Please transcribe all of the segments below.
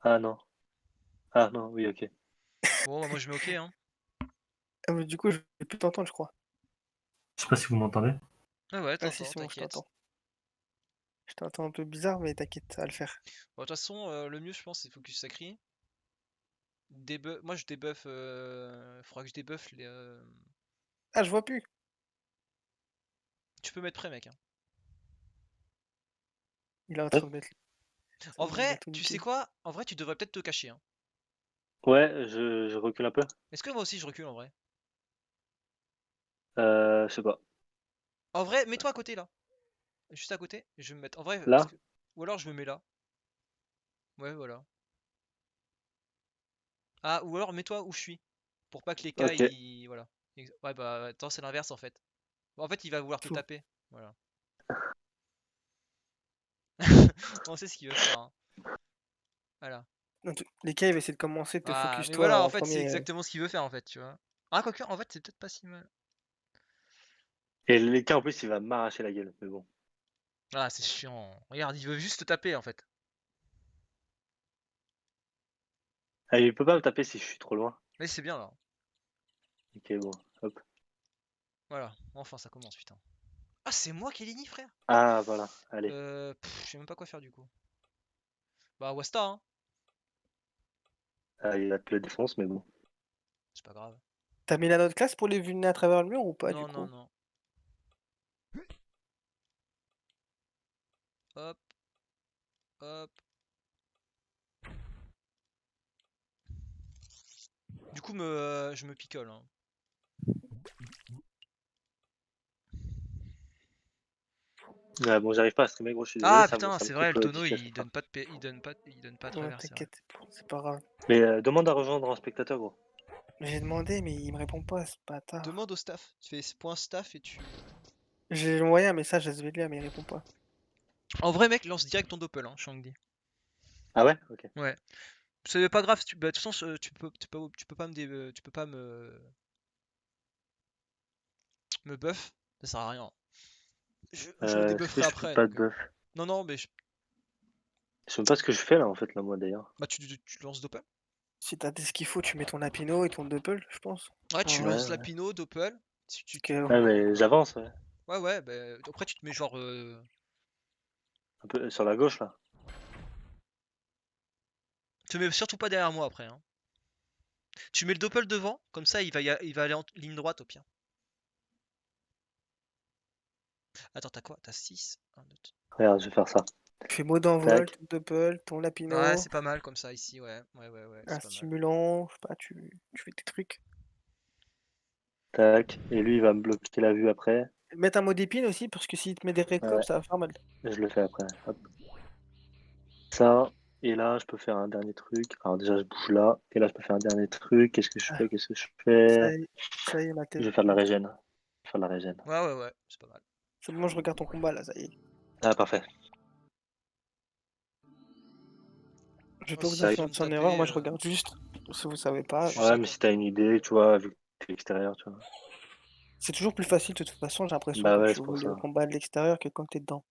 Ah non. Ah non, oui, ok. Bon, bah, moi je mets OK, hein. Ah mais du coup, je vais plus t'entendre, je crois. Je sais pas si vous m'entendez. Ah ouais, Ah si, t'entends, c'est bon, je t'inquiète. t'entends. Je t'entends un peu bizarre, mais t'inquiète, ça va le faire. Bon, de toute façon, le mieux, je pense, c'est focus sacré. Moi, je débuff. Faudra que je débuff les. Ah, je vois plus. Tu peux mettre prêt, mec, hein. Il est en Ouais, train de mettre En il va vrai, tout tu sais niquer. quoi? En vrai, tu devrais peut-être te cacher, hein. ouais, je recule un peu. Est-ce que moi aussi je recule en vrai? Je sais pas. En vrai, mets-toi à côté là. Juste à côté. Je vais me mettre. En vrai, parce Là? que. Ou alors je me mets là. Ouais, voilà. Ah, ou alors mets-toi où je suis. Pour pas que les cas, Ok. ils. Voilà. Ouais, bah, attends, c'est l'inverse en fait. En fait, il va vouloir te Fou. taper. Voilà. On sait ce qu'il veut faire, hein. Voilà. Les cas, il va essayer de commencer, te Ah, focus mais toi voilà, en en fait, c'est premier. exactement ce qu'il veut faire en fait, tu vois. Ah, quoique, en fait, c'est peut-être pas si mal. Et les cas en plus, il va m'arracher la gueule. Mais bon. Ah, c'est chiant. Regarde, il veut juste te taper en fait. Ah, il peut pas me taper si je suis trop loin. Mais c'est bien là. Ok, bon. Hop. Voilà, enfin ça commence, putain. Ah, c'est moi qui ai l'ini, frère. Ah, voilà. Allez. Je sais même pas quoi faire du coup. Bah, Wasta, hein. Ah, il va te le défonce, mais bon. C'est pas grave. T'as mis la note classe pour les vulnés à travers le mur ou pas du Non, non, coup? non. Hop, hop. Du coup, je me picole, hein. Ah, bon, j'arrive pas à streamer, gros. Je suis désolé, Ah ça me, putain, ça me c'est vrai, coupe le tonneau discrètement. il donne pas de il donne pas à Ouais, travers, c'est vrai. t'inquiète, c'est pas grave. Mais demande à rejoindre en spectateur, gros. J'ai demandé, mais il me répond pas, ce bâtard. Demande au staff. Tu fais point staff et tu. J'ai envoyé un message à Svelia, mais il répond pas. En vrai, mec, lance direct ton doppel, hein, Shangdi. Ah ouais? Ok. Ouais. C'est pas grave. Bah, de toute façon, tu peux pas tu peux pas me buff. Ça sert à rien. Je le Est-ce que débufferai je peux après, pas donc. de buff? Non, non, mais Je sais même pas ce que je fais là, en fait, là, moi, d'ailleurs. bah tu lances doppel. Si t'as dit ce qu'il faut, tu mets ton Apino et ton Double, je pense. Ouais, tu En Ouais, vrai. lances ouais. Lapino, doppel. Ouais, mais j'avance, ouais. Ouais, ouais, bah, après tu te mets genre. Un peu sur la gauche, là. Tu te mets surtout pas derrière moi après, hein. Tu mets le doppel devant, comme ça il va aller en ligne droite au pire. Attends, t'as quoi? T'as 6. Regarde, je vais faire ça. Tu fais mot d'envol, Tac. ton Double, ton Ouais, Lapino, c'est pas mal comme ça ici, ouais. Ouais, ouais, ouais, un c'est pas mal. stimulant, je sais pas, tu fais tes trucs. Tac. Et lui, il va me bloquer la vue après. Mettre un mot d'épine aussi, parce que s'il te met des Ouais, récomptes, ça va faire mal. je le fais après. Hop. Ça. Et là, je peux faire un dernier truc. Alors déjà, je bouge là. Et là, je peux faire un dernier truc. Qu'est-ce que je Ah, fais? Qu'est-ce que je fais? ça y est, ma Je tête. vais faire de la régène. Je vais faire de la régène. Ouais, ouais, ouais, c'est pas mal. C'est bon, je regarde ton combat là, ça y est. Ah, parfait. Je vais Moi, pas si vous t'as Tac. influencer besoin de en erreur, taper, moi je regarde juste. Si vous savez pas, je suis Ouais, à mais si côté. t'as une idée, tu vois, vu que t'es extérieur, tu vois. c'est toujours plus facile de toute façon, j'ai l'impression Bah quand ouais, tu c'est vois pour le ça. combat de l'extérieur que quand t'es dedans.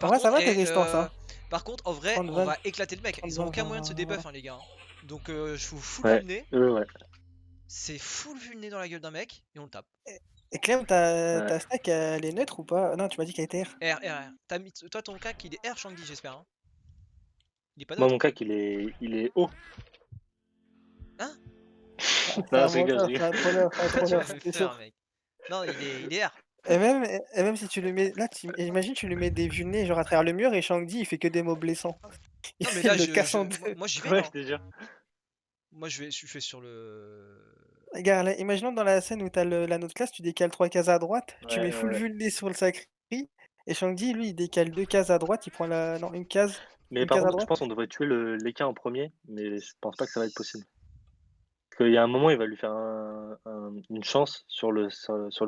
En Par vrai, ça contre, va tes résistances, hein. en vrai, 30, on 20, va éclater le mec. 30, Ils ont 20, aucun moyen de se 20, débuff, voilà. hein, les gars. Donc, je vous full Ouais, vulné. ouais. C'est full vulné dans la gueule d'un mec et on le tape. Et Clem, ta Ouais. stack, elle est neutre ou pas? Non, tu m'as dit qu'elle était R. R, R, R. Toi, ton cac, il est R, Shandy, j'espère, hein. Il est pas Moi, neutre, mon hein. cac, il est haut. Hein? Ah, c'est Non, un je rigole, je menteur, rigole. c'est un trolleur, c'est un Pourquoi tu m'as trolleur, fait c'était peur, sûr. mec? Non, il est R. Et même si tu le mets. Là, imagine, tu lui mets des vulnés genre à travers le mur et Shangdi il fait que des mots blessants. Non, mais là, Il le casse en deux. moi, j'y vais, Ouais, moi. je te jure. Moi, je fais sur le. Regarde, là, imaginons dans la scène où t'as la note classe, tu décales 3 cases à droite, tu Ouais, mets ouais, full ouais. vulné sur le sacré, et Shangdi, lui, il décale 2 cases à droite, il prend la. Non, Mais une par case à contre, je droite. pense qu'on devrait tuer l'équin en premier, mais je pense pas que ça va être possible. Parce qu'il y a un moment, il va lui faire une chance sur le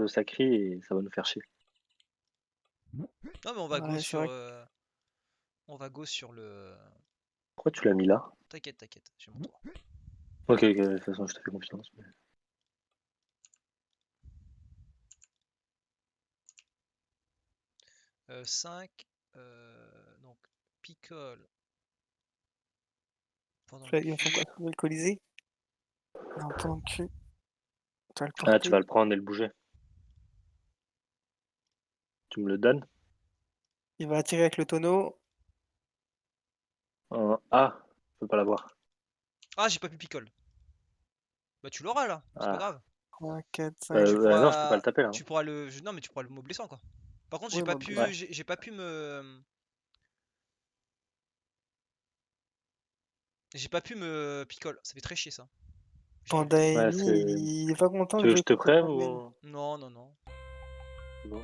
sacré et ça va nous faire chier. Non, mais Ouais, c'est vrai. on va go sur le. Pourquoi tu l'as mis là? T'inquiète, t'inquiète, j'ai mon tour. Ok, ok, de toute façon, je te fais confiance. 5. Donc, picole. pendant Il va faire quoi? Il va le coaliser? Non, pendant que tu vas le Ah, tu porter. vas le prendre et le bouger. Tu me le donnes? Il va attirer avec le tonneau. Ah, je peux pas l'avoir. Ah, j'ai pas pu picole. Bah tu l'auras là, c'est pas Ah, grave. 3, 4, Mais 5. non, je peux pas le taper là. tu pourras le, non mais tu pourras le mot blessant quoi. Par contre, Oui, moi, Ouais. j'ai pas pu picole. Ça fait très chier ça. J'ai pas eu le Panda temps. Ouais, Amy, il est pas content Tu de veux que jouer je te contre prêve Padman. ou. Non, non, non. C'est bon.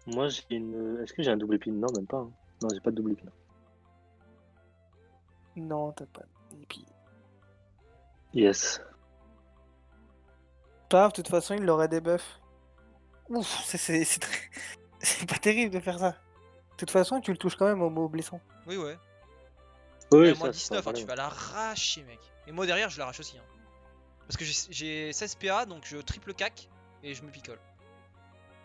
Moi, j'ai une. Est-ce que j'ai un double épine? Non, même pas, hein. Non, j'ai pas de double épine. Non, t'as pas. Et puis, Yes. pas grave, de toute façon, il aurait des buffs. Ouf, c'est très... c'est pas terrible de faire ça. De toute façon, tu le touches quand même au mot blessant. Oui, ouais. Oui, Ouais, moins ça, c'est pas un 19, hein, tu problème. vas l'arracher, mec. Et moi derrière, je l'arrache aussi. Hein. Parce que j'ai 16 PA, donc je triple cac et je me picole.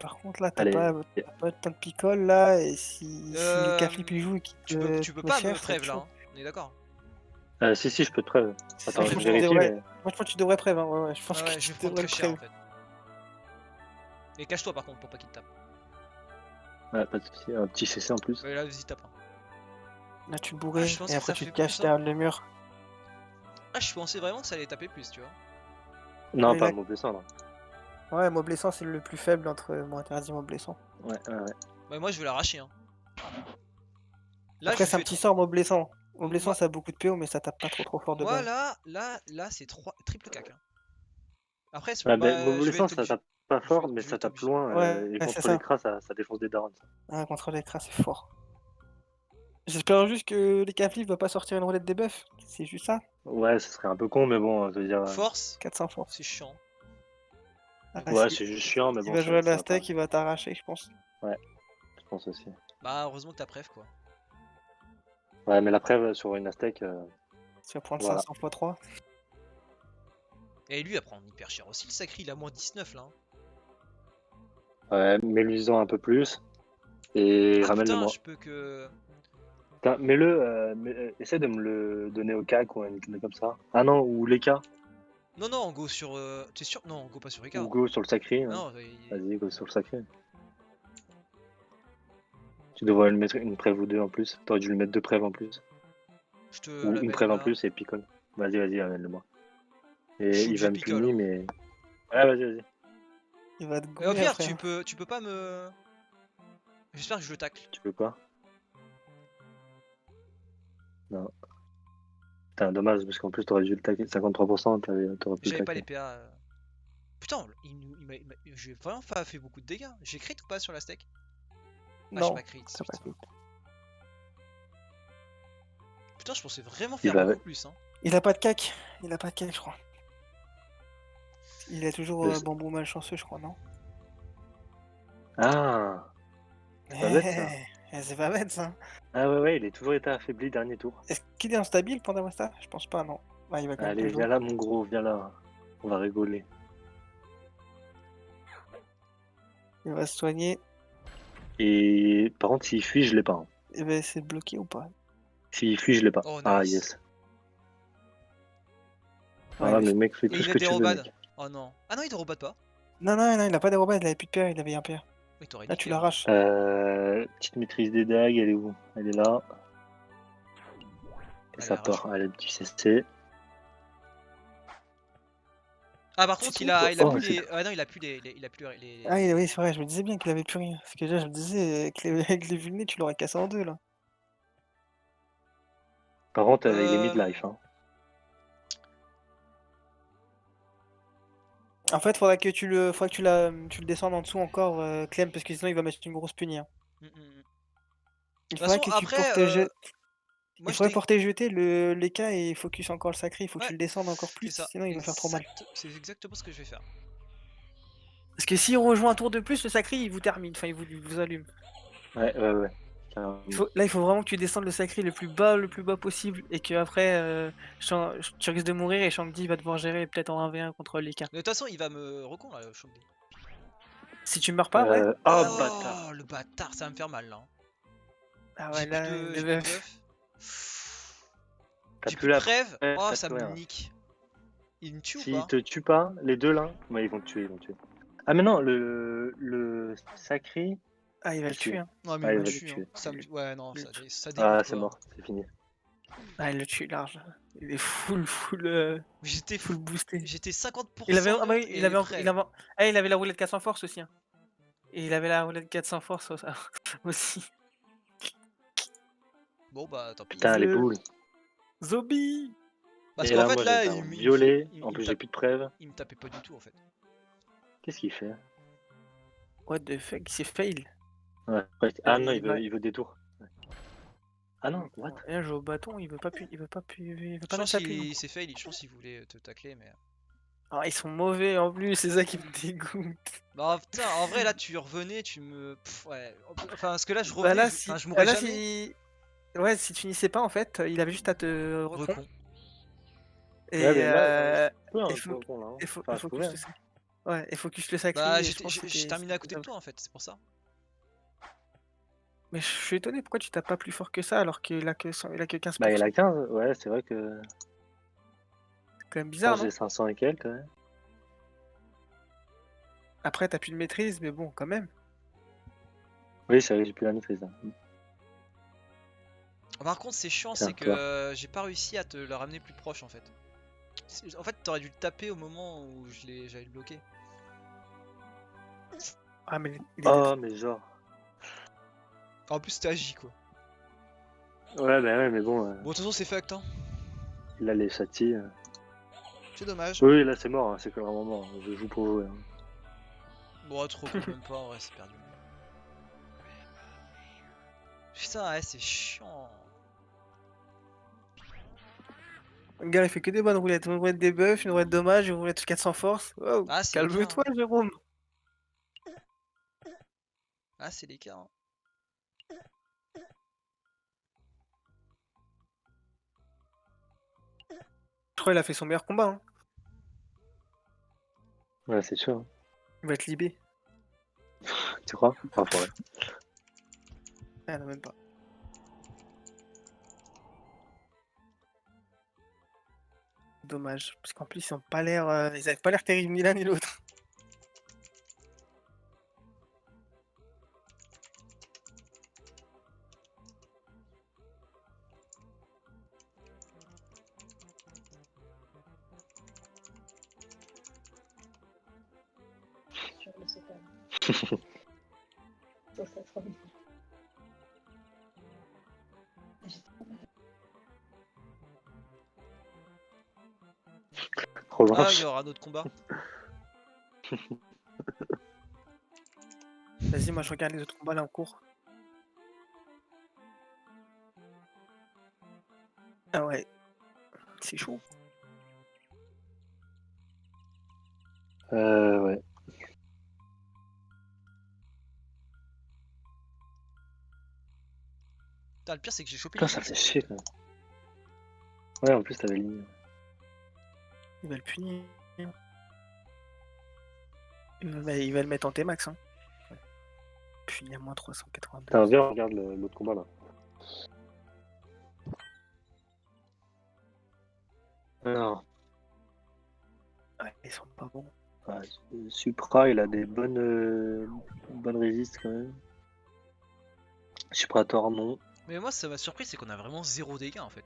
Par contre, là, Allez. t'as pas tant de picole, là, et si les caflip il joue et qu'il Tu peux te pas me cher, ça va être prêve là, chaud. hein. On est d'accord. Si, je peux te prêve. Attends, Moi, je je vais pense que tu vérifier, devrais... mais. Moi, je pense que tu devrais prêve, hein. Ouais, je pense Ah que ouais, je tu vais prendre devrais très le cher en prêve. fait. Et cache-toi par contre pour pas qu'il te tape. Ouais, pas de soucis. Un petit CC en plus. Ouais, là, vas-y, tape. Hein. Là, tu le Ah, bourrais, je pensais et que après, ça tu fait te caches plus, hein. derrière le mur. Ah, je pensais vraiment que ça allait taper plus, tu vois. Non, Et pas là... le mot blessant, là. Ouais, mot blessant, c'est le plus faible entre mot interdit et mot blessant. Ouais. Bah, moi, je vais l'arracher. Hein. Là, je Après, lui c'est un fais petit 3. sort mot blessant. Mot blessant, Moi, ça a beaucoup de PO, mais ça tape pas trop fort de moi base. là, c'est 3 triple cac. Hein. Après, Ouais, ben, bah, mot je vais blessant, être ça obligé. tape pas fort, mais Je vais ça être tape obligé. loin. Ouais, Et c'est contre ça. l'écran, ça défonce des darons. Ça. Ah, contre l'écran, c'est fort. J'espère juste que les caflifs va pas sortir une roulette des buffs. C'est juste ça. Ouais, ce serait un peu con, mais bon, je veux dire. Force, 400 force. c'est chiant. Mais Ah, bon. Ouais, c'est juste chiant, mais il bon, va jouer à ça la va pas. stack, il va t'arracher, je pense. Ouais, je pense aussi. Bah, heureusement que t'as préf, quoi. Ouais, mais la preuve sur une Aztec, Tu vas prendre voilà. 500 x 3. Et lui, il va prendre hyper cher aussi. Le sacré, il a moins 19 là. Hein. Ouais, mets-lui-en un peu plus et Ah putain, ramène-le-moi. je peux que. Mets-le, essaie de me le donner au CAC ou une connerie comme ça. Ah non, ou les cas, Non, non, go sur. T'es sûr? Non, go pas sur ou Ricard. go sur le sacré. Non, Vas-y, go sur le sacré. Tu devrais le mettre une preuve ou deux en plus. T'aurais dû le mettre deux preuves en plus. je te Ou une l'amène preuve en là. plus et picole. Vas-y, amène-le-moi. Je Et suis il obligé va de me picole. punir, Hein. mais. Ouais, vas-y. Il va te Et au goumer pire, après. tu peux pas me. J'espère que je le tacle. Tu veux quoi? Non. Putain, dommage, parce qu'en plus, t'aurais dû le taquer. 53%, t'aurais pu le J'avais pas les taquer. PA. Putain, j'ai vraiment pas fait beaucoup de dégâts. J'ai crit ou pas sur la steak? Ah, j'ai Non, pas crit. t'as pas Putain. fait. Putain, je pensais vraiment Il faire va. beaucoup plus. Hein. Il a pas de cac. Il a pas de cac, je crois. Il a toujours Le- bambou malchanceux, je crois, non? Ah! C'est pas bête ça. C'est pas bête, ça. Ah ouais, il est toujours été affaibli dernier tour. Est-ce qu'il est instable, Panda Wasta? Je pense pas, non. Ouais, il va quand même te Allez, jouer. viens là, mon gros, viens là. On va rigoler. Il va se soigner. Et par contre, s'il fuit, je l'ai pas. Hein. Il va essayer de bloquer ou pas? S'il fuit, je l'ai pas. Oh, Ah, nice. yes. Ouais, Ah, il mais est- mec, fais Et tout ce il a que des tu veux, robades. mec. Oh non. Ah non, il te robade pas. Non, il a pas dérobade, il avait plus de pierre, il avait un pierre. Oui, t'aurais Là, niqué. tu Hein. l'arraches. Petite maîtrise des dagues, elle est où? Elle est là. Et Allez, ça part. arrache-le. Allez, le petit CC. Ah, par C'est contre, tout. il a Oh, plus c'est les. Ah non, il a plus les. Ah oui, c'est vrai, je me disais bien qu'il avait plus rien. Parce que déjà, je me disais, avec les vulnés, tu l'aurais cassé en deux, là. Par contre, il est mid-life. Hein. En fait, faudrait que tu le descendes en dessous encore, Clem, parce que sinon il va mettre une grosse punie. Hein. De Il toute faudrait façon, que tu après, portes moi il je faudrait t'ai. porter jeter les cas et focus encore le sacré. Il faut que tu Ouais, le descendes encore plus, c'est ça. sinon il va faire trop mal. C'est exactement ce que je vais faire. Parce que s'il rejoint un tour de plus, le sacré il vous termine, enfin il vous allume. Ouais. Carrément. Là, il faut vraiment que tu descendes le sacré le plus bas possible et que après tu risques de mourir et Shangdi va devoir gérer peut-être en 1v1 contre les cas. De toute façon, il va me recon là, le Shangdi. Si tu meurs pas, ouais. Oh, bâtard. Oh, le bâtard, ça va me faire mal là. Hein. Ah ouais, J'ai plus là, de, le j'ai plus de buff. buff. T'as J'ai plus plus de la preuve. preuve, Oh, t'as ça plus me rien. nique. Il me tue ou S'ils pas? te tuent pas, les deux là, bah, ils vont te tuer, ils vont te tuer. Ah mais non, le sacré, Ah, il va te le tuer, tuer. hein. Non, mais Ah, il il me va te tue, hein. tuer. Ouais, non, Le- ça dégoûte Ah, c'est quoi. mort, c'est fini. Ah, il le tue large. Il est J'étais full fou. boosté. J'étais Il avait, 50% ah bah loot oui, et prêt. il avait la roulette 400 force aussi, hein. Et il avait la roulette 400 force aussi. Bon, bah tant pis. Putain, les The boules. Zombie. Parce Et qu'en là, fait, moi, je vais me là, faire violer. En plus, j'ai plus de preuves. il me tapait pas du tout en fait. Qu'est-ce qu'il fait? What the fuck, il s'est fail. Ouais. Ah non, Il va- il veut des tours. Ouais. Ah non, what? Et là, je joue au bâton, il veut pas Je mettre pense sa pile. qu'il s'est fail, je pense qu'il voulait te tacler, mais. Ah, ils sont mauvais en plus, c'est ça qui me dégoûte. Bah putain, en vrai, là, tu revenais, tu me. Ouais. Enfin, parce que là, je Bah revenais, là, enfin, si, je mourrais là, jamais. si, ouais, si tu finissais pas en fait, il avait juste à te recon. Recon. Ouais, Et mais là, je peux il un faut, peu con là. Hein. il faut, Enfin, il je faut que pouvais. je te Hein. Ouais, il faut que je le sacrie Bah, et je pense que j'ai terminé à côté de top. toi en fait, c'est pour ça. Mais je suis étonné pourquoi tu tapes pas plus fort que ça alors qu'il a que il a que Bah, 15%. il a 15. Ouais, c'est vrai que. C'est quand même Pourtant, bizarre, non? j'ai 500 et quelques. Ouais. Après, t'as plus de maîtrise, mais bon, quand même. Oui, c'est vrai, j'ai plus la maîtrise. Là. Par contre, c'est chiant, Tiens, c'est toi. que j'ai pas réussi à te le ramener plus proche en fait. En fait, t'aurais dû le taper au moment où j'avais le bloqué. Ah, mais Oh, mais genre. En plus, c'était agi quoi. Ouais, bah ouais, mais bon, Bon, de toute façon, c'est fact, hein. il a les châtis. C'est dommage. Oui, là, c'est mort, hein, c'est que vraiment mort. Je joue pour vous. Hein. Bon, te recon même pas, ouais, c'est perdu. Putain, ouais, c'est chiant. Le gars, il fait que des bonnes roulettes. Une roulette des buffs, une roulette dommage, une roulette 400 force. Wow, Ah, c'est les cas. calme-toi, Jérôme. Ah, c'est les cas. Hein. Je crois qu'il a fait son meilleur combat. Hein. Ouais, c'est sûr. Hein. Il va être libé. Tu crois? Enfin, ouais. Ah, non, même pas. Dommage. Parce qu'en plus, ils ont pas l'air. Ils avaient pas l'air terribles ni l'un ni l'autre. Je le sais pas. Sur cette forme. Ah, il Revanche. y aura un autre combat. Vas-y, moi, je regarde les autres combats là en cours. Ah ouais. C'est chaud. Ouais. Putain, le pire, c'est que j'ai chopé Putain, les ça lignes. fait chier quand même. Ouais, en plus, t'avais ligne. Il va le punir. Il va le mettre en T-max. Hein. Puis il y a moins 382. Putain, viens, on regarde l'autre combat là. Alors, Ouais, ils sont pas bons. ouais, Supra, il a des bonnes résistes quand même. Suprator, non. Mais moi, ça m'a surpris, c'est qu'on a vraiment zéro dégâts en fait.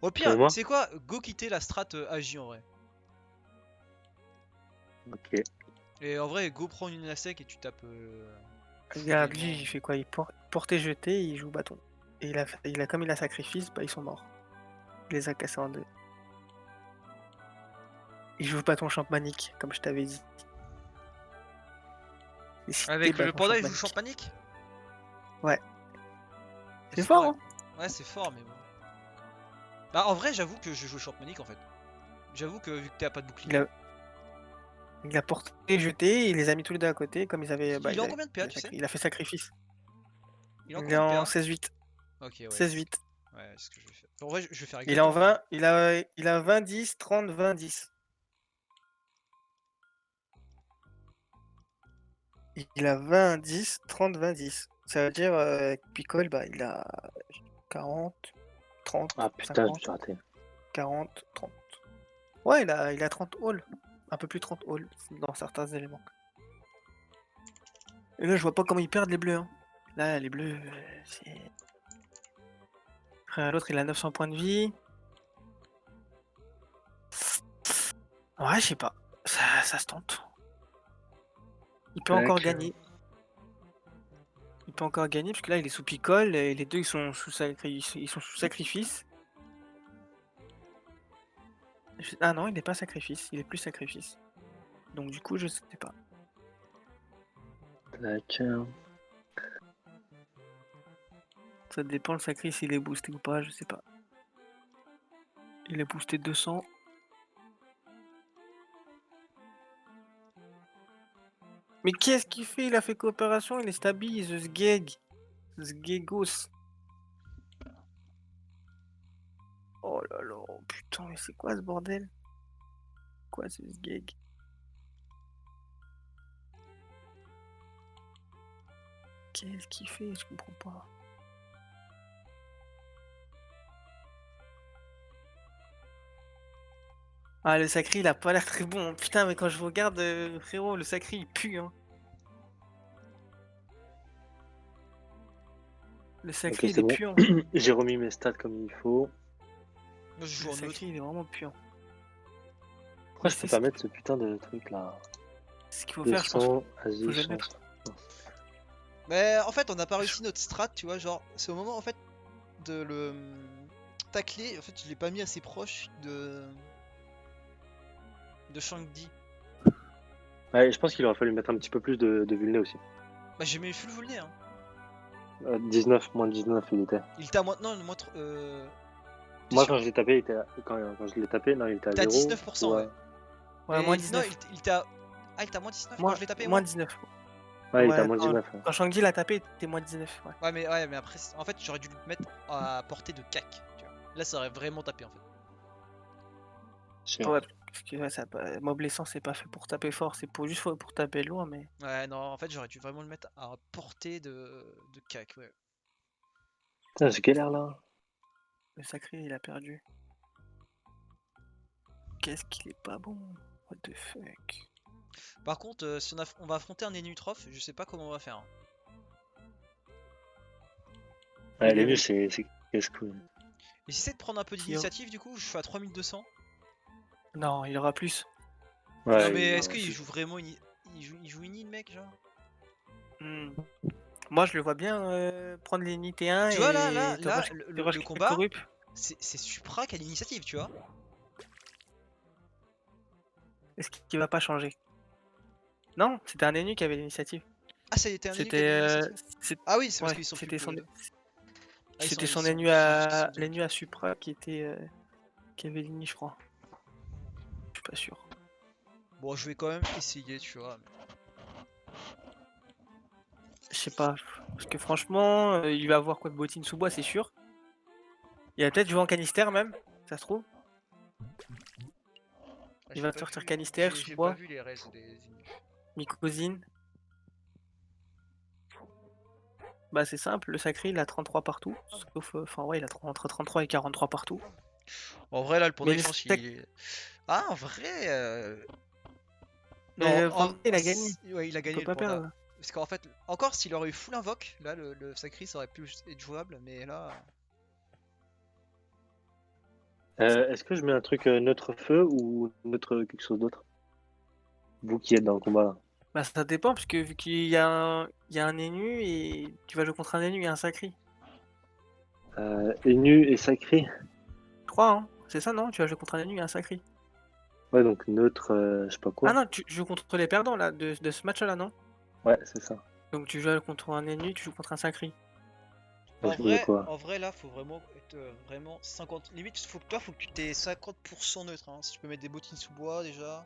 Au Et pire, moi c'est quoi? Go quitter la strat agi en vrai. Ok. Et en vrai, go prendre une sec et tu tapes. Regarde, full lui, aimant. il fait quoi? Il porte et jeté, il joue bâton. Et comme il a sacrifice, bah ils sont morts. Il les a cassés en deux. Il joue bâton champmanique, comme je t'avais dit. Et si Avec t'es le bâton panda, il joue champmanique- champ panique. Ouais. C'est fort, correct. hein? Ouais, c'est fort, mais bon. Bah, en vrai, j'avoue que je joue champ panique en fait. J'avoue que vu que t'as pas de bouclier. Il a porté et jeté, il les a mis tous les deux à côté, comme ils avaient. Il est en combien de PA, tu sais? Il a fait sacrifice. Il est en Il est combien de en PA? 16-8. Ok, ouais. 16-8. Ouais, c'est ce que je vais faire. En vrai, je vais faire Il est en exactement. 20, il a 20, 10, 30, 20, 10. Il a 20, 10, 30, 20, 10. Ça veut dire, Picole, bah, il a 40, 30, Ah putain, je me 50, suis raté. 40, 30. Ouais, il a 30 halls. Un peu plus de 30 halls dans certains éléments. Et là, je vois pas comment ils perdent les bleus. Hein. Là, les bleus, c'est. Après, l'autre, il a 900 points de vie. Ouais, je sais pas. Ça se tente. Il peut encore gagner. Il peut encore gagner parce que là il est sous picole et les deux ils sont sous sacrifice. Ah non, il n'est pas sacrifice, il est plus sacrifice. Donc du coup je sais pas. Tac. Ça dépend le sacrifice s'il est boosté ou pas, je sais pas. Il est boosté 200. Mais qu'est-ce qu'il fait? Il a fait coopération, il est stabilise, Sgegos. Oh là là, putain, mais c'est quoi ce bordel? Quoi ce Sgeg? Qu'est-ce qu'il fait? Je comprends pas. Ah, le sacré, il a pas l'air très bon. Putain, mais quand je regarde, frérot, le sacré, il pue. Hein. Le Ok, sacré, il c'est est bon. puant. J'ai remis mes stats comme il faut. Moi, je joue Le en neutre. sacré, il est vraiment puant. Pourquoi je peux pas mettre ce putain de truc là? Ce qu'il faut faire, je pense. 200, vas-y, faut jamais change. mettre. Mais en fait, on n'a pas réussi notre strat, tu vois. Genre, c'est au moment en fait de le tacler. En fait, je l'ai pas mis assez proche de Shang-Di. Ouais, je pense qu'il aurait fallu mettre un petit peu plus de vulné aussi. Bah, j'ai mis full vulné. Hein. 19, moins de 19 il était. Il était à moins. Non, moins. Moi quand je l'ai tapé, il était quand je l'ai tapé, non, il était à T'es à 0. 19%, ouais. Ouais, Et moins Non, 19. il était à. Ah, il était à moins 19 quand je l'ai tapé, moins ouais. 19. Ouais, il était à Ouais, moins 19. Ouais. quand Shang-Di l'a tapé, t'es moins 19. Ouais. Ouais, mais après, en fait, j'aurais dû le mettre à portée de cac. Tu vois. Là, ça aurait vraiment tapé en fait. Ouais, parce que ouais, Mob Essence, c'est pas fait pour taper fort, c'est juste pour taper loin, mais. Ouais, non, en fait, j'aurais dû vraiment le mettre à portée de cac, ouais. Putain, j'ai galère là. Le sacré, il a perdu. Qu'est-ce qu'il est pas bon? What the fuck? Par contre, si on va affronter un Enutroph, je sais pas comment on va faire. Hein. Ouais, les nuls, c'est casse-couille. Et si c'est de prendre un peu d'initiative, du coup, je suis à 3200. Non, il aura plus. Ouais, Non, mais est-ce qu'il joue vraiment une. Il joue une mec, genre Moi, je le vois bien prendre les NIT T1 Tu et vois, là, le combat, Corrup. c'est Supra qui a l'initiative, tu vois. Est-ce qu'il va pas changer? Non, c'était un ennemi qui avait l'initiative. Ah, ça a été un ennemi qui a l'initiative. Ah oui, c'est parce qu'ils sont plus que deux. C'était son ennemi à Supra qui était qui avait l'ini, je crois. Je suis pas sûr. Bon, je vais quand même essayer, tu vois. Je sais pas, parce que franchement, il va avoir quoi de bottine sous bois, c'est sûr. Il va peut-être jouer en canister même, ça se trouve. Il va sortir canister, sous bois. J'ai pas vu les restes des Mycosine. Bah c'est simple, le sacré il a 33 partout. Sauf, enfin ouais, il a entre 33 et 43 partout. En vrai, là, le point Mais d'échange, il est. Ah, en vrai. Non, il a gagné. Ouais, il a gagné peut le pas panda. perdre. Parce qu'en fait, encore s'il aurait eu full invoque, là, le sacré, ça aurait pu être jouable, mais là. Est-ce que je mets un truc neutre feu ou neutre quelque chose d'autre? Vous qui êtes dans le combat là. Bah ça dépend, parce que vu qu'il y a un Enu et tu vas jouer contre un Enu et un sacré. Enu et sacré. 3, hein, c'est ça non? Tu vas jouer contre un Enu et un sacré. Ouais, donc neutre, je sais pas quoi. Ah non, tu joues contre les perdants là, de ce match là, non? Ouais, c'est ça. Donc tu joues contre un Enu, tu joues contre un sacré. En vrai, là, faut vraiment être vraiment 50. Limite, faut que tu t'aies 50% neutre. Hein. Si tu peux mettre des bottines sous bois déjà.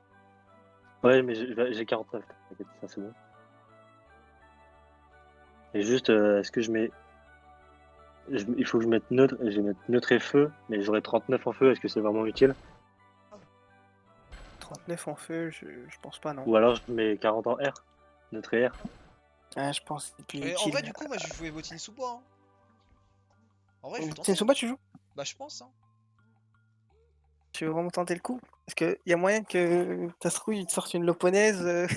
Ouais, mais j'ai 49, t'inquiète, ça c'est bon. Et juste, est-ce que je mets. Il faut que je mette neutre, et je vais mettre neutre et feu, mais j'aurai 39 en feu, est-ce que c'est vraiment utile? 39 en feu, je pense pas non. Ou alors je mets 40 en R, neutre et R. Ah, je pense que c'est plus En utile. vrai, du coup, moi, je jouais bottines sous bois. Hein. En vrai, je vais tenter. Botin Soba, tu joues? Bah, je pense, hein. Tu veux vraiment tenter le coup? Parce qu'il y a moyen que ça se trouve, il te sorte une Loponaise,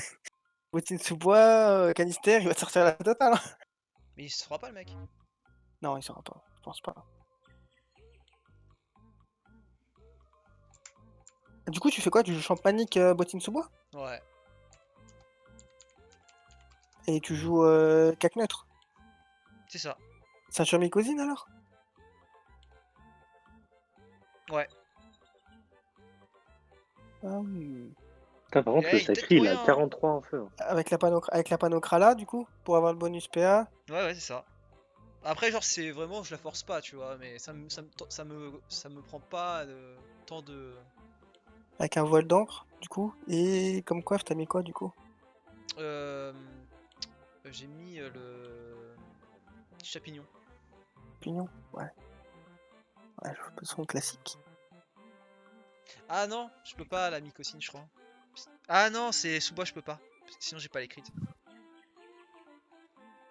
bottine sous bois, canister, il va te sortir la totale, hein. Mais il se fera pas, le mec. Non, il saura pas, je pense pas. Du coup, tu fais quoi? Tu joues Champanique, bottine sous bois? Ouais. Et tu joues cac neutre? C'est ça. Ceinture mycosine alors? Ouais. Ah oui. Putain, par contre, Eh, le il tête Sacri, pour il a rien, hein. 43 en feu. Avec la Panocrala, du coup, pour avoir le bonus PA. Ouais, ouais, c'est ça. Après, genre, c'est vraiment, je la force pas, tu vois, mais ça me prend pas tant de. Avec un voile d'encre, du coup. Et comme coiffe, t'as mis quoi, du coup? Euh, J'ai mis le chapignon. Pignon? Ouais. Ouais, je fais son classique. Ah non, je peux pas la mycosine, je crois. Ah non, c'est sous bois, je peux pas. Parce que sinon, j'ai pas les crits.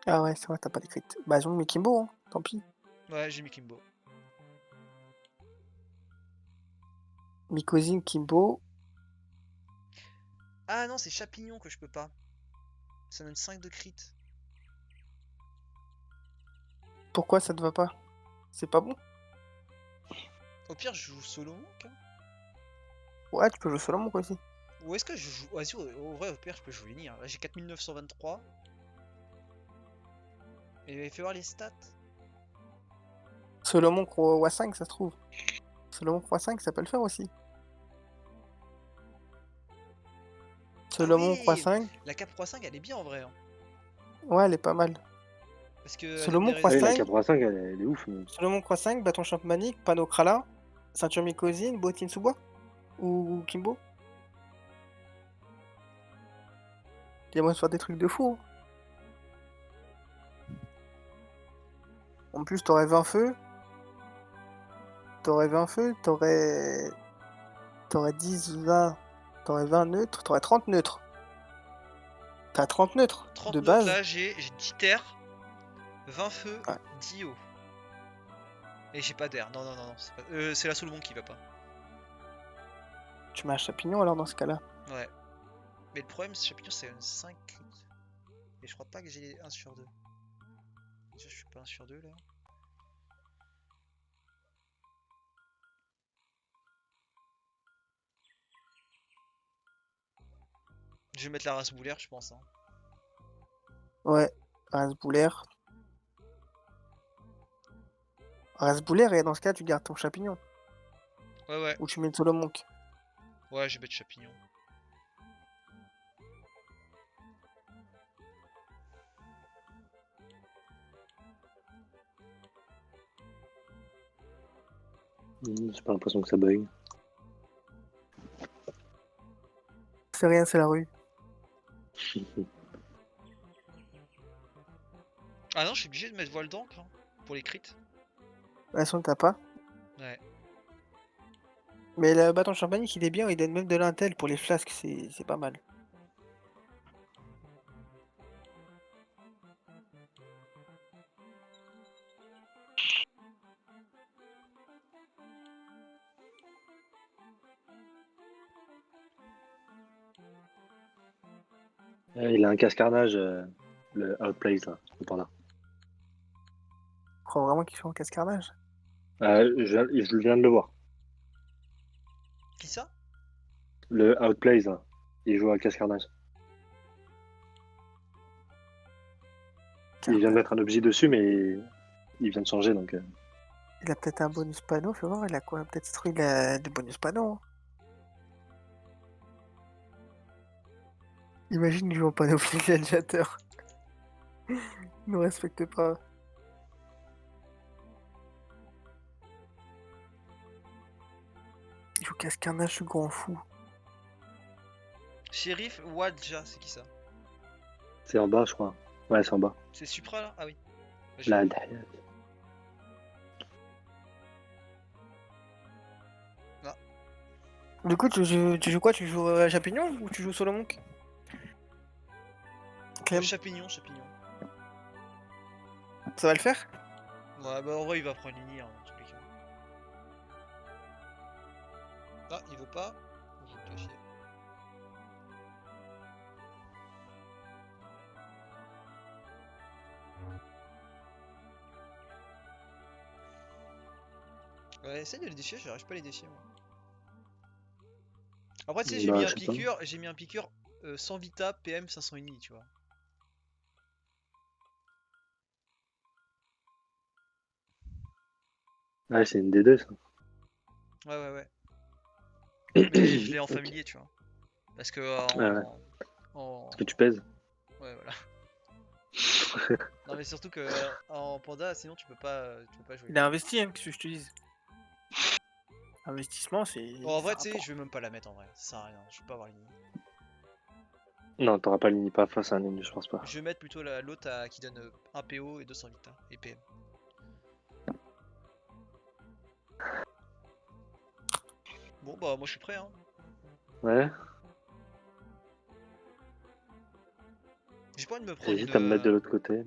Ah ouais, c'est vrai, t'as pas d'écrit. Bah, ils ont mis Kimbo, hein. Tant pis. Ouais, j'ai mis Kimbo. Mycosine, Kimbo. Ah non, c'est chapignon que je peux pas. Ça donne 5 de crit. Pourquoi ça te va pas? C'est pas bon? Au pire, je joue solo monk, hein. Ouais, tu peux jouer solo monk aussi. Ou est-ce que je joue. Vas-y, au vrai, au pire, je peux jouer Nir. Là, j'ai 4923. Et fais voir les stats. Solo monk roi 5, ça se trouve. Solo monk roi 5, ça peut le faire aussi. Solo monk roi oui 5. La cap Roi 5, elle est bien en vrai, hein. Ouais, elle est pas mal. Parce que elle Solo donne des monk roi Ah oui, la 5. 85, elle est ouf. Mais... Solo monk roi 5, bâton champmanique, Panocrala, ceinture mycosine, bottine sous bois. Ou Kimbo. Il y a moyen de faire des trucs de fou, hein. En plus, t'aurais 20 feux. T'aurais 20 feux, t'aurais 10, 20. T'aurais 20 neutres, t'aurais 30 neutres. T'as 30 neutres 30 de neutres, base. là, j'ai 10 terres, 20 feux, Ouais. 10 eau. Et j'ai pas d'air. Non, non, non, non. C'est la Solomon qui va pas. Tu mets un champignon alors dans ce cas-là. Ouais. Mais le problème, ce champignon, c'est un 5 crit. Et je crois pas que j'ai 1 sur 2. Déjà, je suis pas 1 sur 2 là. Je vais mettre la race boulaire, je pense, hein. Ouais, Rasboulaire. Rasboulaire, et dans ce cas, tu gardes ton champignon. Ouais, ouais. Ou tu mets le solo monk. Ouais, je vais mettre champignon. J'ai pas l'impression que ça bug. C'est rien, c'est la rue. Ah non, je suis obligé de mettre voile d'encre, hein, pour les crits. De toute façon, t'as pas. Ouais. Mais le bâton champagnique, il est bien, il donne même de l'intel pour les flasques, c'est pas mal. Il a un casse-carnage, le Outplays, là, par là. Je crois vraiment qu'il joue en casse-carnage. Je viens de le voir. Qui ça? Le Outplays, là, il joue à casse-carnage. Il vient de mettre un objet dessus, mais il vient de changer, donc... Il a peut-être un bonus panneau, fais voir, il a quoi? Peut-être trouvé il a des bonus panneaux, hein. Imagine, il joue en panneau gladiateur. Il ne respecte pas. Il joue casse-carnage, ce grand fou. Shérif Wadja, c'est qui ça? C'est en bas, je crois. Ouais, c'est en bas. C'est Supra là? Ah oui. Là, J'ai- derrière. Du coup, tu joues quoi? Tu joues champignon ou tu joues solo monk? Clem, Champignon, champignon. ça va le faire? Ouais, bah en vrai, il va prendre Lini, hein, dans tous les cas. Ah, il veut pas. Je vais te chier. Ouais, essaye de les déchirer, j'arrive pas à les déchirer moi. Après, tu sais, Bah, je sais pas. j'ai mis un piqueur sans Vita, PM 500 ennemis, tu vois. Ouais, c'est une D2 ça. Ouais, ouais, ouais. Mais je l'ai en Ok. familier, tu vois. Parce que Ouais, ouais. en... Parce que tu pèses. Ouais, voilà. Non, mais surtout que en panda, sinon tu peux pas jouer. Il a investi, hein, qu'est-ce que je te dise. Investissement, c'est. Bon, en c'est vrai, un tu sais, rapport. je vais même pas la mettre en vrai. Ça sert à rien, je vais pas avoir Lini. Non, t'auras pas Lini pas face à un ennemi, je pense pas. Je vais mettre plutôt l'autre qui donne 1 PO et 200 Vita et PM. Bon, bah, moi je suis prêt, hein. Ouais, J'ai pas envie de me prendre j'hésite à me mettre de l'autre côté.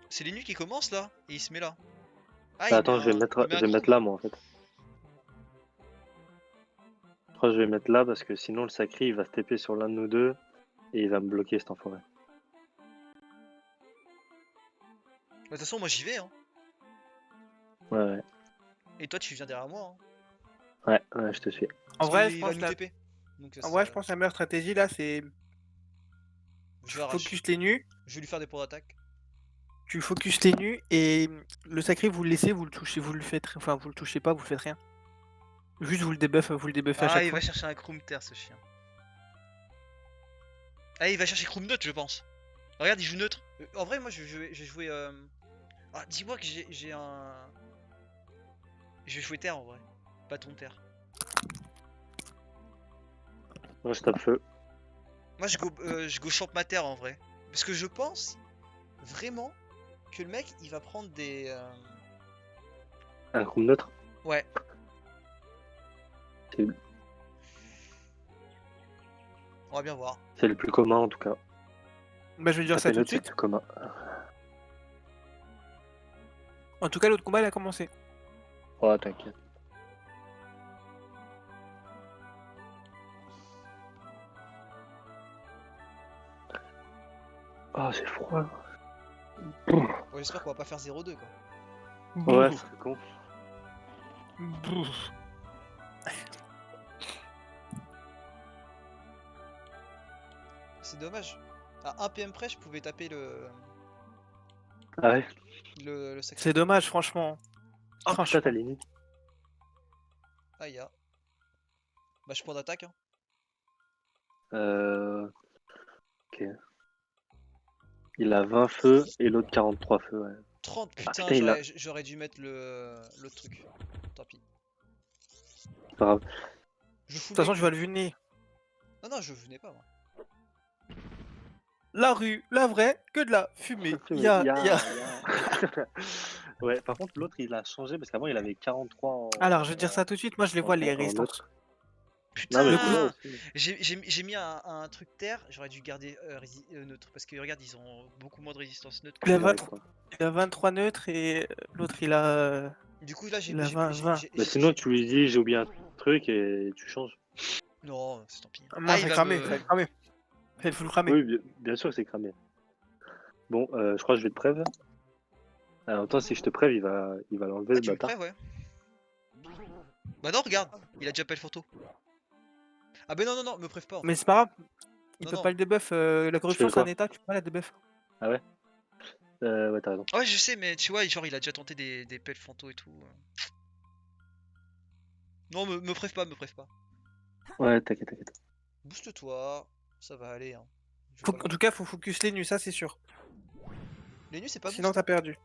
C'est les nuits qui commencent là et il se met là. Ah, Bah, attends, il met je un vais crew. mettre là, moi, en fait. Je crois que je vais mettre là parce que sinon, le sacré, il va se TP sur l'un de nous deux et il va me bloquer cet enfoiré. De toute façon, moi j'y vais, hein. Ouais, ouais. Et toi, tu viens derrière moi, hein. Ouais, ouais, je te suis. En Parce vrai, je qu'il va pense nous la... TP. Donc, En vrai, je pense que la meilleure stratégie là, c'est je tu vais arracher. focus les nus, Je vais lui faire des points d'attaque. tu focus les nus et le sacré vous le laissez, vous le touchez, vous le faites, enfin vous le touchez pas, vous le faites rien. Juste vous le debuffez à Ah, chaque il va fois. chercher un Kroomter ce chien. Ah, il va chercher Kroomnut, je pense. Regarde, il joue neutre. En vrai, moi je vais jouer. Ah, dis-moi que j'ai un. Je vais jouer terre en vrai. Bâton terre. Moi, je tape feu. Moi je go champ ma terre en vrai. Parce que je pense vraiment que le mec il va prendre des. Un coup neutre. Ouais. C'est On va bien voir. c'est le plus commun, en tout cas. Bah je vais dire ça Taper tout de neutre, c'est le suite. plus commun. En tout cas, l'autre combat il a commencé. Oh, t'inquiète. Oh, c'est froid. Bon, j'espère qu'on va pas faire 0-2 quoi. Ouais, c'est con. Bouf. C'est dommage. À 1 PM près, je pouvais taper Ah ouais. le sacré. C'est dommage, franchement. Oh putain, Franchement. t'as Lini. Ah, il y a. Bah, je prends d'attaque. Hein. Ok. Il a 20 feux et l'autre 43 feux, ouais. 30, Ah putain, putain, il a. j'aurais dû mettre l'autre truc. Tant pis. C'est pas grave. Je De fous toute façon, les... je vais le venir. Non, non, je venais pas moi. La rue, la vraie, que de la fumée. Mais Ya. Ouais, par contre, l'autre il a changé parce qu'avant il avait 43 Alors, je vais dire ça tout de suite, moi je les vois les en résistances. neutre. Non, mais je les vois Putain, aussi. j'ai mis un truc terre, j'aurais dû garder neutre. Parce que regarde, ils ont beaucoup moins de résistance neutre que Il a Ouais, 23, quoi. il a 23 neutres et l'autre Du coup, là, il a 20. Mais sinon, tu lui dis j'ai oublié un truc et tu changes. Non, c'est tant pis. Non, Ah, c'est il va cramé, me... ça va être cramé. Ça va être full cramé. Oui, bien sûr, c'est cramé. Bon, je crois que je vais te préve. En même temps, si je te préve, il va l'enlever, Ouais, le tu me bâtard. crèves, ouais. Bah non, regarde, il a déjà pas le photo. Ah bah non, non, non, me preuve pas en Mais fait. c'est pas grave, il Non, peut non. pas le debuff. La Je corruption, fais c'est un quoi? état, tu peux pas la debuff. Ah ouais? Ouais, t'as raison. Ouais, je sais, mais tu vois, genre, il a déjà tenté des pelles fanto et tout. Non, me preuve pas, me preuve pas. Ouais, t'inquiète. Booste-toi, ça va aller, hein. Je vais En pas tout cas, faut focus les nus, ça c'est sûr. Les nus, c'est pas Sinon, boost. t'as perdu.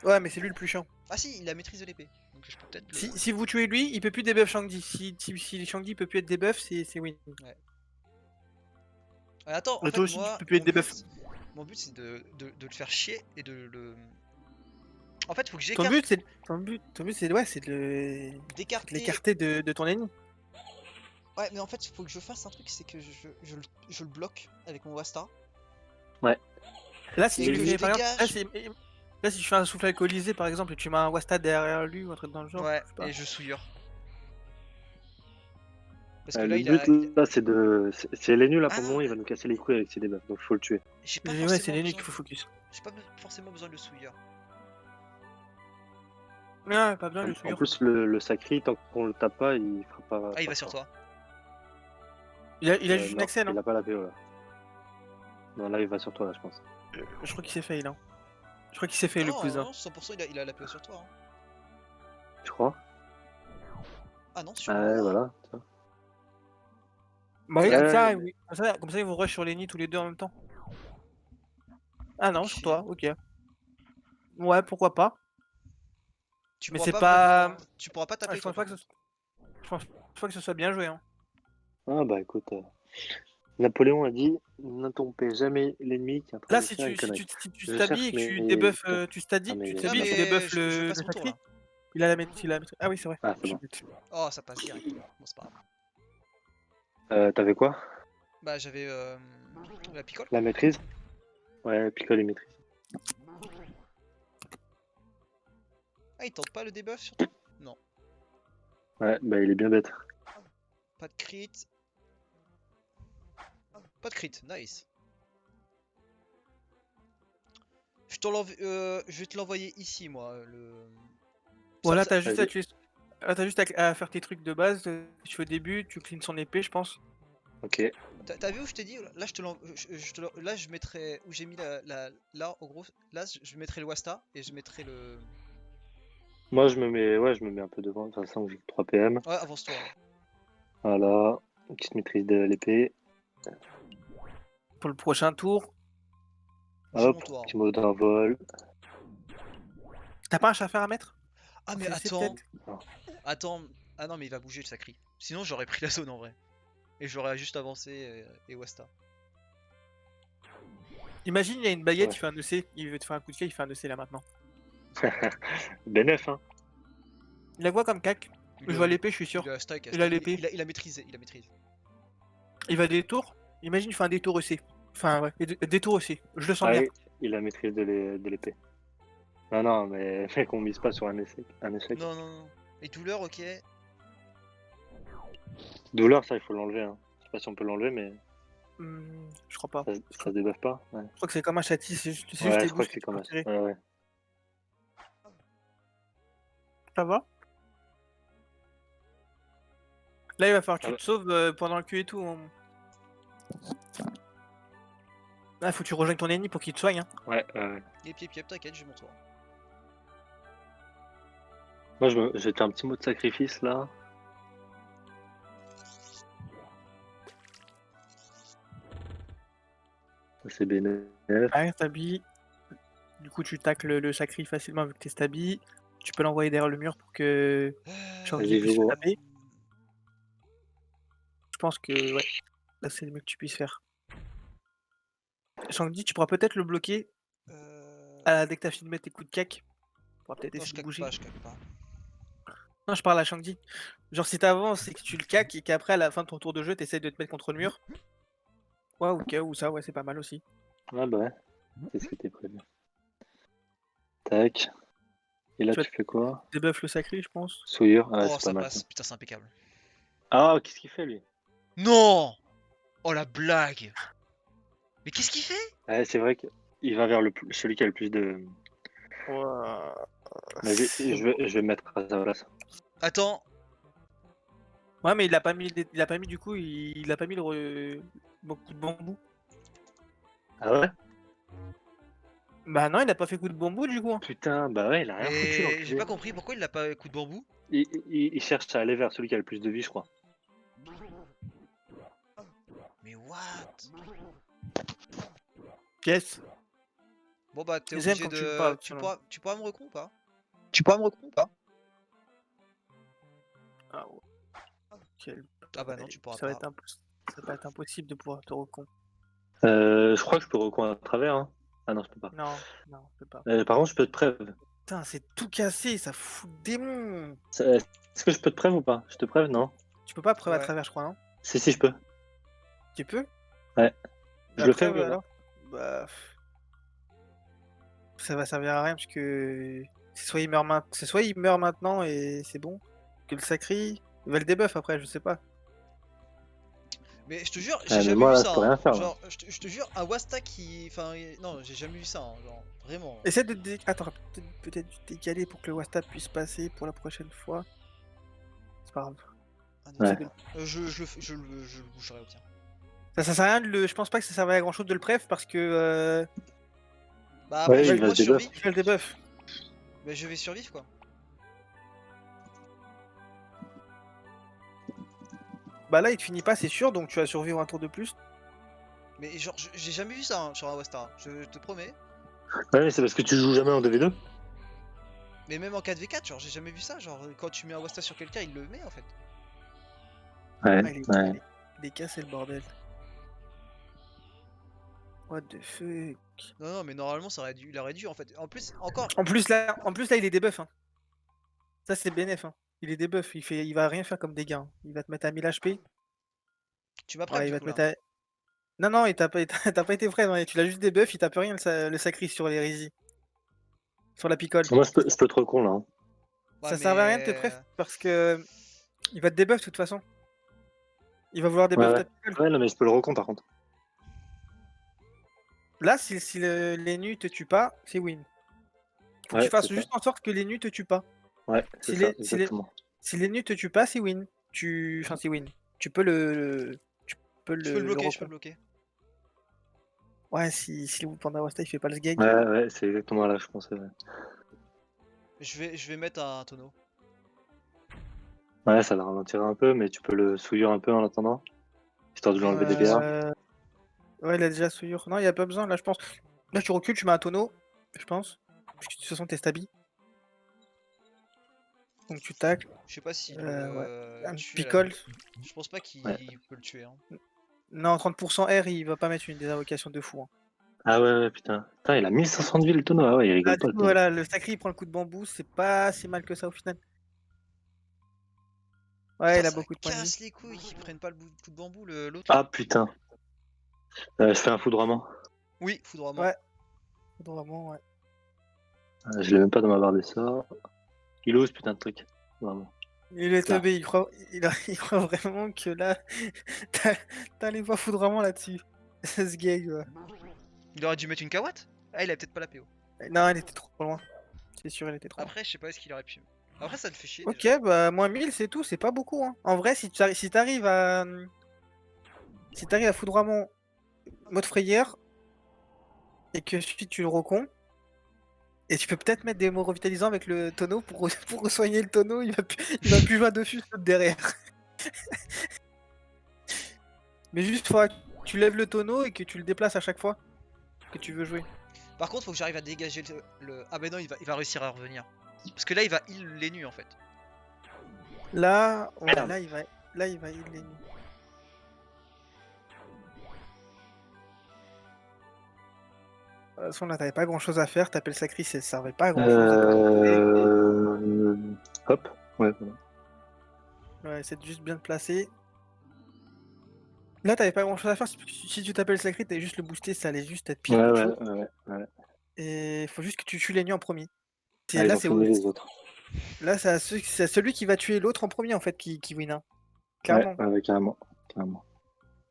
Ouais, mais c'est lui le plus chiant. Ah si, il a maîtrise de l'épée. Donc je peux peut-être le... Si vous tuez lui, il peut plus debuff Shangdi. Si Shangdi peut plus être debuff, c'est win. Attends, en Et fait, toi aussi, tu moi, peux plus être debuff. mon but c'est de le faire chier et de le... En fait, faut que Ton j'écarte... but, c'est ouais, c'est de d'écarter... l'écarter de ton ennemi. Ouais, mais en fait, faut que je fasse un truc, c'est que je le bloque avec mon Wasta. Ouais. Là, si Il tu est lui lui, fais, par exemple, dégage. là, si tu fais un souffle alcoolisé, par exemple, et tu mets un Wasta derrière lui ou un truc dans le genre, Ouais, je sais pas. et je souillure. Parce que là, Le il but, a... là, c'est de. Si elle est nulle, là, Ah pour le non, moment, il va nous casser les couilles avec ses debuffs. Donc, faut le tuer. j'ai pas Ouais, c'est forcément les nuits besoin qu'il faut de... focus. J'ai pas forcément besoin de le souillure. Ouais, pas besoin de le En souillure. plus, le Sacri, tant qu'on le tape pas, il fera pas. Ah, il pas va sur fort. toi. Il a juste une Non, Excel, hein. il a pas la PO, là. Non, là, il va sur toi, là, je pense. Je crois qu'il s'est fail, hein. Je crois qu'il s'est fait, le Non, cousin. non, 100% il a la PO sur toi. Hein. Tu crois? Ah non, sur Ah, moi. ouais, voilà. tu vois. Bah oui, Ouais, comme ça, mais- oui. Comme ça, ils vont rush sur les nids tous les deux en même temps. Ah non, sur Ok. toi, ok. Ouais, pourquoi pas. Tu Mais pourras c'est pas pas... vraiment... Tu pourras pas Ah, taper je toi pense pas par que ce... contre. je pense pas que ce soit bien joué, hein. Ah, bah, écoute. Napoléon a dit n'interrompez jamais l'ennemi qui est en train Là, de faire une connerie. si tu Je t'habilles cherche et que tu mes. débuffes, Putain. tu Ah, t'habilles, mais tu Non t'habilles et tu j'ai- débuffes mais je le passe mon tour sacré. là. Il a la Ah oui, c'est vrai. Ah, c'est Je bon. suis bête. Oh, ça passe direct. Bon, c'est pas grave. T'avais quoi? Bah, j'avais la picole La quoi. maîtrise? Ouais, picole et maîtrise. Ah, il tente pas le debuff sur toi? Non. Ouais, bah, il est bien bête. Pas de crit. Pas de crit, nice. Je vais te l'envoyer ici, moi. Voilà, t'as juste à Vas-y. tuer. Là, t'as juste à faire tes trucs de base. Tu fais au début, tu cleans son épée, je pense. Ok. T'as vu où je t'ai dit? Là, là, je mettrai où j'ai mis là, en gros, là, je mettrai le Wasta et je mettrai le. Moi, je me mets un peu devant. De toute façon, j'ai que 3 PM. Ouais, avance-toi. Ouais. Voilà. Une petite maîtrise de l'épée. Pour le prochain tour. J'ai mon Hop. tour. Petit mot d'envol. T'as pas un chaffer à mettre? Ah, mais C'est attends. peut-être. Attends. Ah non, mais il va bouger le sacri. Sinon, j'aurais pris la zone en vrai. Et j'aurais juste avancé et Wasta. Imagine, il y a une baguette, Ouais. il fait un EC. Il veut te faire un coup de pied, il fait un EC là maintenant. Benef, hein. Il a quoi comme cac? Je vois l'épée, je suis sûr. Il a stack, Il a l'épée. il a maîtrisé, il a maîtrisé. Il va détour. Imagine, il fait un détour EC. Enfin, ouais, détour EC. Je le sens Ah bien. oui, il a maîtrise de l'épée. Non, non, mais mec, on mise pas sur un échec. Non, non, non. Et douleur, ok. Douleur, ça, il faut l'enlever. Hein. Je sais pas si on peut l'enlever, mais Je crois pas. ça se débuffe pas. Ouais, Je crois que c'est comme un châti, c'est juste ouais les je crois bouches que c'est tu comme peux ça. tirer. Ouais, ouais. Ça va? Là, il va falloir que Ah tu te sauves pendant le Q et tout. Hein. Là, faut que tu rejoignes ton ennemi pour qu'il te soigne. Hein. Ouais, ouais. Et puis, t'inquiète, j'ai mon tour. Moi, j'ai fait un petit mot de sacrifice là. Ça, c'est bénéf. Ouais, stabi. Du coup, tu tacles le sacri facilement avec tes stabis. Tu peux l'envoyer derrière le mur pour que Shangdi Vas-y, puisse Jogo. le taper. Je pense que ouais, là c'est le mieux que tu puisses faire. Shangdi, tu pourras peut-être le bloquer dès que t'as fini de mettre tes coups de cac. Tu pourras peut-être Non, je essayer de caque bouger. pas, je caque pas. Non, je parle à Shangdi. Genre si t'avances et que tu le caques et qu'après à la fin de ton tour de jeu t'essayes de te mettre contre le mur. Ouais, ok, ou ça, ouais, c'est pas mal aussi. Ouais, bah ouais. C'est ce qui était prévu. Tac. Et là, Tu vas tu fais quoi? Débuff le sacré, je pense. Souillure. Ah, Oh, c'est pas ça mal. passe. Ça. Putain, c'est impeccable. Ah, qu'est-ce qu'il fait lui? Non! Oh, la blague! Mais qu'est-ce qu'il fait? Ouais, c'est vrai qu'il va vers celui qui a le plus de. Mais je vais me mettre à sa place. Attends. Ouais, mais il a pas mis, du coup, il a pas mis bon coup de bambou. Ah ouais? Bah non, il a pas fait coup de bambou du coup. Putain, bah ouais, il a rien foutu Mais j'ai l'enculé. pas compris pourquoi il a pas coup de bambou. Il cherche à aller vers celui qui a le plus de vie, je crois. Mais what? Yes. Bon bah t'es Ils aiment obligé quand tu de. me parles, selon. Tu pourras me recon ou pas? Tu pourras me recon ou pas? Ah, ouais. Quel- Ah bah non, tu pourras ça va pas. ça va être impossible de pouvoir te recon. Je crois que je peux recoins à travers. Hein. Ah non, je peux pas. Non, non, je peux pas. Par contre, je peux te preuve. Putain, c'est tout cassé, ça fout le démon. Est-ce que je peux te preuve ou pas? Je te preuve, non? Tu peux pas preuve à Ouais. travers, je crois, non? Si, je peux. Tu peux? Ouais. Je La le fais ou preuve, non? alors? Bah. ça va servir à rien parce que c'est soit il meurt maintenant et c'est bon, que le sacri, il va le debuff après, je sais pas. Mais je te jure, Ouais, j'ai mais jamais moi, vu là, ça. je peux Hein. rien faire, là. Genre, je te jure, un Wasta qui. Enfin, non, j'ai jamais vu ça. Hein, genre, vraiment. Essaie de attends, peut-être décaler pour que le Wasta puisse passer pour la prochaine fois. C'est pas grave. Ah, Ouais. Essaie de- je le bougerai au pire. Ça sert à rien de le. Je pense pas que ça servait à grand chose de le préf parce que Bah après, Ouais, je, il va moi, se debuff. survie. il fait le debuff. Bah, je vais survivre quoi. Bah là il te finit pas, c'est sûr, donc tu vas survivre un tour de plus. Mais genre, j'ai jamais vu ça hein, sur un Wasta. Hein, je te promets. Ouais, mais c'est parce que tu joues jamais en 2v2. Mais même en 4v4, genre, j'ai jamais vu ça. Genre, quand tu mets un Wasta sur quelqu'un, il le met en fait. Ouais, Ah, ouais. il est cassé le bordel. What the fuck. Non, non, mais normalement, ça aurait dû, il aurait dû en fait. En plus, encore. En plus là il est debuff. Hein. Ça c'est bénef. Hein. Il est debuff, il va rien faire comme dégâts. Hein. Il va te mettre à 1000 HP. Tu m'as Ouais, du il va coup te là. mettre à... Non, non, il t'a pas, t'as pas été frais, non, tu l'as juste debuff, il tape rien le sacri sur les Rizzi. Sur la picole. Moi, je peux trop con, là. Hein. Ouais, Ça servait à rien de te préf parce que il va te debuff de toute façon. Il va vouloir Ouais, debuff ouais. ta picole. Ouais, non, mais je peux le recon, par contre. Là, si les nus te tuent pas, c'est win. Faut que Ouais, tu fasses c'est ça. juste en sorte que les nus te tuent pas. Ouais, c'est Si ça, les, si, les, exactement. si les nus te tuent pas, c'est win. Enfin, c'est win. Tu peux tu peux Je peux le bloquer, je peux recon. le bloquer. Ouais, si le Panda Wasta il fait pas le gag. Ouais, ouais, c'est exactement là, je pensais. Ouais, Je vais mettre un tonneau. ouais, ça va ralentir un peu, mais tu peux le souillir un peu en attendant. Histoire de lui enlever des BA. Ouais, il a déjà souillure. Non, il y a pas besoin, là, je pense. Là, tu recules, tu mets un tonneau, je pense. Parce que de toute façon, t'es stabi. Donc tu tacles. Je sais pas s'il Ouais. le Un tue à la picole. fin. Je pense pas qu'il Ouais. peut le tuer. Hein. Non, 30% R, il va pas mettre une désinvocation de fou. Hein. Ah ouais, ouais, putain. Putain, il a 1500 de vie le tonneau. Ah ouais, il rigole Ah, pas du le coup, tonneau. voilà, le sacré, il prend le coup de bambou, c'est pas si mal que ça au final. Ouais, Putain, il a ça beaucoup de points de vie. casse les couilles qu'ils prennent pas le coup de bambou, l'autre. Ah putain. Je fais un foudroiement. Oui, foudroiement. Ouais. Vraiment, ouais. Je l'ai même pas dans ma barre des sorts. Il ose putain de truc. Vraiment. Il est Là. teubé, il croit vraiment que là, t'as les voix foudrement là-dessus. Ce gag, ouais. Il aurait dû mettre une kawatt. Ah, il a peut-être pas la PO. Non, il était trop loin. C'est sûr, il était trop loin. Après, je sais pas est-ce qu'il aurait pu. Après, ça te fait chier. Ok, Déjà. bah moins 1000 c'est tout, c'est pas beaucoup. Hein. En vrai, si t'arrives à... Si t'arrives à foudroiement mode frayeur, et que ensuite tu le recon, et tu peux peut-être mettre des mots revitalisants avec le tonneau pour soigner le tonneau, il va plus jouer à Dofus derrière. Mais juste, faudra que tu lèves le tonneau et que tu le déplaces à chaque fois que tu veux jouer. Par contre, faut que j'arrive à dégager le. Ah, bah non, il va réussir à revenir. Parce que là, il va heal les nus en fait. Là, ouais, Merde. là il va heal les nuits. De toute façon, là, t'avais pas grand chose à faire. Taper le sacri, ça servait pas à grand chose. Hop. Ouais, voilà. Ouais, c'est juste bien de placer. Là, t'avais pas grand chose à faire. Si tu tapais le sacré, t'avais juste le booster, ça allait juste être pire Ouais, qu'autre ouais, chose. ouais. Et faut juste que tu tues les nuits en premier. Ah, ils Là, ont fini les autres. là, c'est à celui qui va tuer l'autre en premier en fait qui win. Hein. Clairement. Ouais, carrément. Carrément.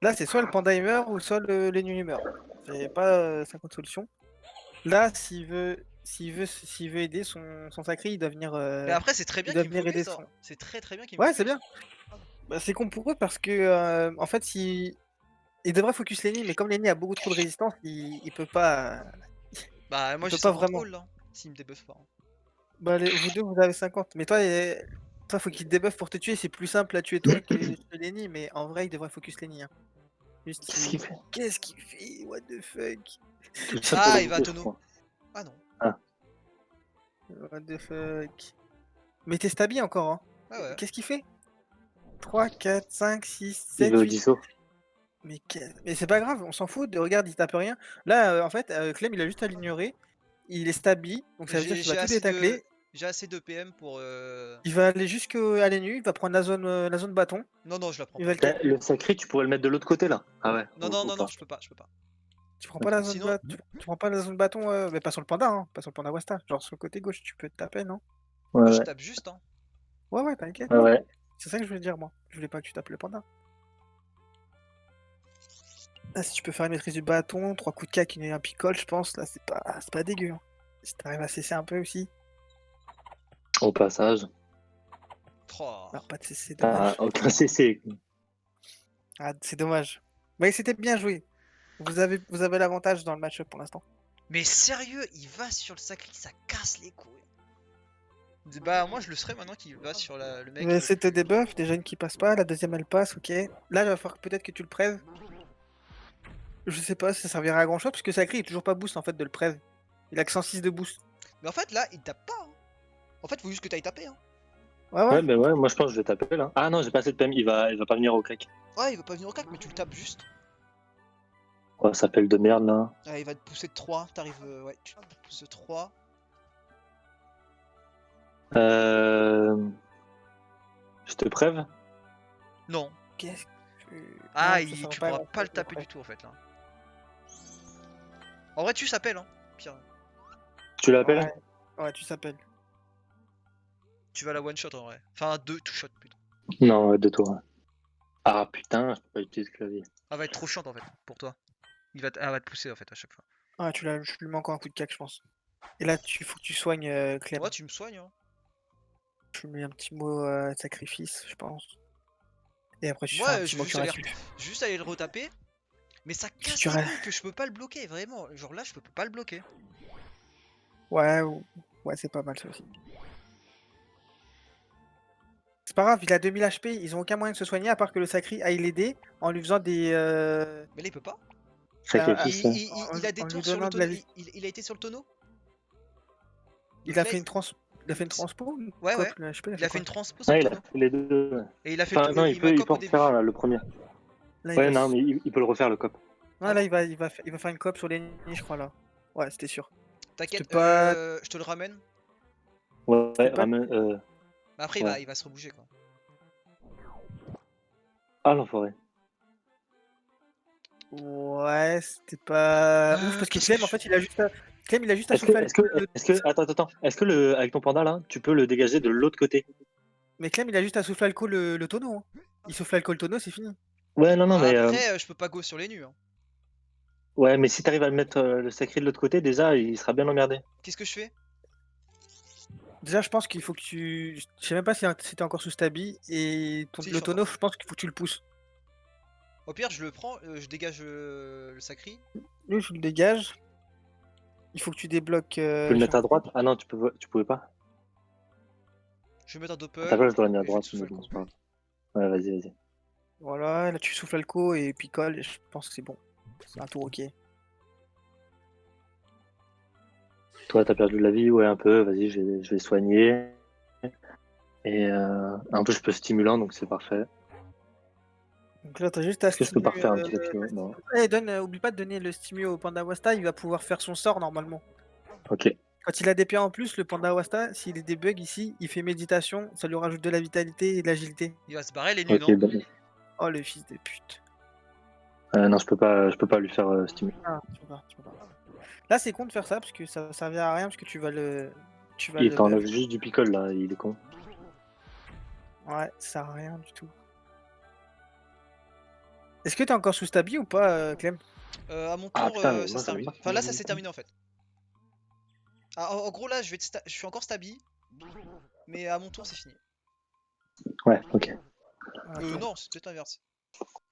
Là, c'est soit le panda il meurt ou soit les nuits meurent. C'est pas 50 solutions. Là, s'il veut aider son sacré, il doit venir. Mais après, c'est très bien il doit qu'il me venir focus. aider Hein. son. C'est très bien qu'il me Ouais, focus. c'est bien. Bah, c'est con pour eux parce que en fait, il devrait focus Lenny, mais comme Lenny a beaucoup trop de résistance, il peut pas. Bah, moi il j'ai peut pas 50 vraiment. calls là. S'il me débuffe pas. Hein. Bah, vous deux, vous avez 50. Mais toi, faut qu'il te débuffe pour te tuer. C'est plus simple à tuer toi que Lenny, mais en vrai, il devrait focus Lenny. Hein. Juste, Qu'est-ce qu'il fait? Qu'est-ce qu'il fait? What the fuck? Tout ça Ah, pour il va à le boucler, je tonneau. crois. Ah non. What the fuck? Mais t'es stabi encore, hein? Ah ouais. Qu'est-ce qu'il fait? 3, 4, 5, 6, Il 7, va au 8. disso. Mais c'est pas grave, on s'en fout. Regarde, il tape rien. Là, en fait, Clem, il a juste à l'ignorer. Il est stabi, donc ça veut dire qu'il va tout détacler. J'ai assez de PM pour. Il va aller jusqu'à la nuit, il va prendre la zone bâton. Non, je la prends Il pas. va le Le sacré, tu pourrais le mettre de l'autre côté là. Ah ouais. Non, ou pas. je peux pas. Tu prends pas la zone, Sinon- tu prends pas la zone bâton, mais pas sur le panda, hein, pas sur le panda Wasta. Genre sur le côté gauche, tu peux te taper, non? Ouais, Moi, je ouais. tape juste, hein. Ouais, t'inquiète. Ouais, ouais. C'est ça que je voulais dire, moi. Je voulais pas que tu tapes le panda. Là, si tu peux faire une maîtrise du bâton, 3 coups de cac, un picole, je pense, là, c'est pas dégueu. Hein. Si t'arrives à cesser un peu aussi. Au passage. Oh. Non, pas de cesser, dommage. Aucun CC. Ah, c'est dommage. Mais c'était bien joué. Vous avez l'avantage dans le match-up pour l'instant. Mais sérieux, il va sur le sacré, ça casse les couilles. Bah, moi, je le serais maintenant qu'il va sur le mec. Mais c'était des buffs, déjà une qui passe pas, la deuxième elle passe, ok. Là, il va falloir peut-être que tu le prêves. Je sais pas si ça servira à grand chose, parce que Sacré est toujours pas boost en fait de le prêve. Il a que 106 de boost. Mais en fait, là, il tape pas. Hein. En fait, faut juste que t'ailles taper. Hein. Ouais, Ouais, bah ouais, moi je pense que je vais taper là. Ah non, j'ai pas assez de PM, il va pas venir au crack. Ouais, il va pas venir au cac, mais tu le tapes juste. Oh, ça s'appelle de merde là. Ah, il va te pousser de 3. T'arrives. Ouais, tu te pousses de 3. Je te prêve? Non. Qu'est-ce que. Ah, Non, ça sert tu pas à pourras pas le grand-chose, taper après. du tout en fait là. En vrai, tu s'appelles, hein. Pire. Tu l'appelles? Ouais, tu s'appelles. Tu vas la one shot en vrai. Enfin, 2 two shot plutôt. Non, ouais, de toi. Ah putain, je peux pas utiliser le clavier. Elle va être trop chiante en fait pour toi. Elle va te pousser en fait à chaque fois. Ah, tu lui mets encore un coup de cac, je pense. Et là, faut que tu soignes Clem. Ouais, tu me soignes. Hein. Je lui mets un petit mot sacrifice, je pense. Et après, tu fais un Moi, petit je mot vais juste aller, curatif. juste aller le retaper. Mais ça casse tu les ra- couilles que je peux pas le bloquer, vraiment. Genre là, je peux pas le bloquer. Ouais, ouais, c'est pas mal ça aussi. C'est pas grave, il a 2000 HP, ils ont aucun moyen de se soigner à part que le Sacri aille l'aider en lui faisant des. Mais là, il peut pas. Sacrifice. Il a des en lui tours sur le donnant de la tonneau. vie. Il a été sur le tonneau. Il Donc a là, fait une transpo ou une Ouais, cop, ouais. le HP, Il a fait une transpo sur Ah, le il a tonneau. fait les deux. Ouais. Et il a fait Enfin, non, il m'a il cop peut au en début. faire un là, le premier. Là, Ouais, non, mais il peut le refaire le cop. Non, Ah là, bon il va faire une cop sur l'ennemi, je crois, là. Ouais, c'était sûr. T'inquiète, C'était pas- je te le ramène. Ouais, C'était pas- ramène. Mais après, Ouais. il va se rebouger quoi. Ah, l'enfoiré. Ouais, c'était pas ouf parce que qu'est-ce Clem, que en fait, il a juste à Est-ce souffler que, attends. Est-ce que avec ton panda là, tu peux le dégager de l'autre côté? Mais Clem, il a juste à souffler alcool le tonneau. Hein. Il souffle alcool le tonneau, c'est fini. Ouais, non, mais. Après, je peux pas go sur les nus. Hein. Ouais, mais si t'arrives à le mettre le sacré de l'autre côté, déjà, il sera bien emmerdé. Qu'est-ce que je fais? Déjà, je pense qu'il faut que tu. Je sais même pas si c'était encore sous stabi et Si, je le suis tonneau, encore. je pense qu'il faut que tu le pousses. Au pire, je le prends, je dégage le sacri. Lui, je le dégage. Il faut que tu débloques. Tu peux le mettre à droite? Ah non, tu pouvais pas. Je vais mettre un doppel. À ta place, je dois le mettre à et je vais droite. te souffler Mais le bon, coup. c'est pas grave. Ouais, vas-y. Voilà, là tu souffles alco et picole, et je pense que c'est bon. C'est un tour ok. Toi, t'as perdu de la vie, ouais, un peu. Vas-y, je vais soigner. Et un peu, je peux stimulant, donc c'est parfait. Donc là t'as juste à Est-ce que je peux pas refaire un petit stimulant? Non. oublie pas de donner le stimu au Panda Wasta, il va pouvoir faire son sort normalement. Ok. Quand il a des PA en plus, le Panda Wasta, s'il est des bugs ici, il fait méditation, ça lui rajoute de la vitalité et de l'agilité. Il va se barrer les nus, Ok, non? bon. Oh le fils de pute. Non, je peux pas lui faire stimuler. Ah, tu peux pas. Là c'est con de faire ça parce que ça va servir à rien parce que tu vas le. Il t'enlève juste du picole là, il est con. Ouais, ça sert à rien du tout. Est-ce que t'es encore sous stabi ou pas, Clem? À mon Ah, tour, putain, mais ça moi, se j'avais termine. marqué Enfin, là, mon ça s'est nom. terminé en fait. Ah, en gros, là, je suis encore stabi. Mais à mon tour, c'est fini. Ouais, ok. Attends. Non, c'est peut-être inverse.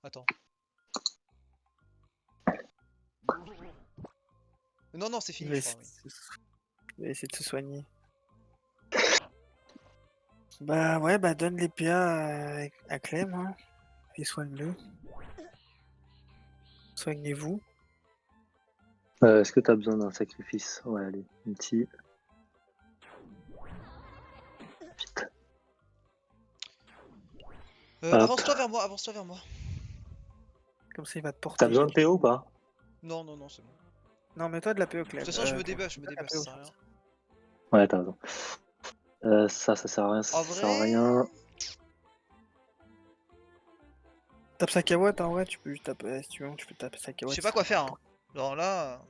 Attends. Non, c'est Je fini, vais je crois. Oui. je vais essayer de se soigner. Bah ouais, bah donne les PA à Clem, hein. Et soigne-le. Soignez-vous. Est-ce que t'as besoin d'un sacrifice? Ouais, allez, un petit. Vite. Hop. Avance-toi vers moi, Comme ça, il va te porter. T'as besoin de PO ou pas? Non, c'est bon. Non, mais toi de la PO, De Clem. toute façon, je me Clem. débat, La ça PO, sert à rien. Ouais, t'as raison. Ça sert à rien, ça En sert à vrai, rien. Tape Sakawat, en vrai, tu peux juste taper. Si tu veux, tu peux taper je Sakawat. sais pas quoi faire. Hein. Alors là,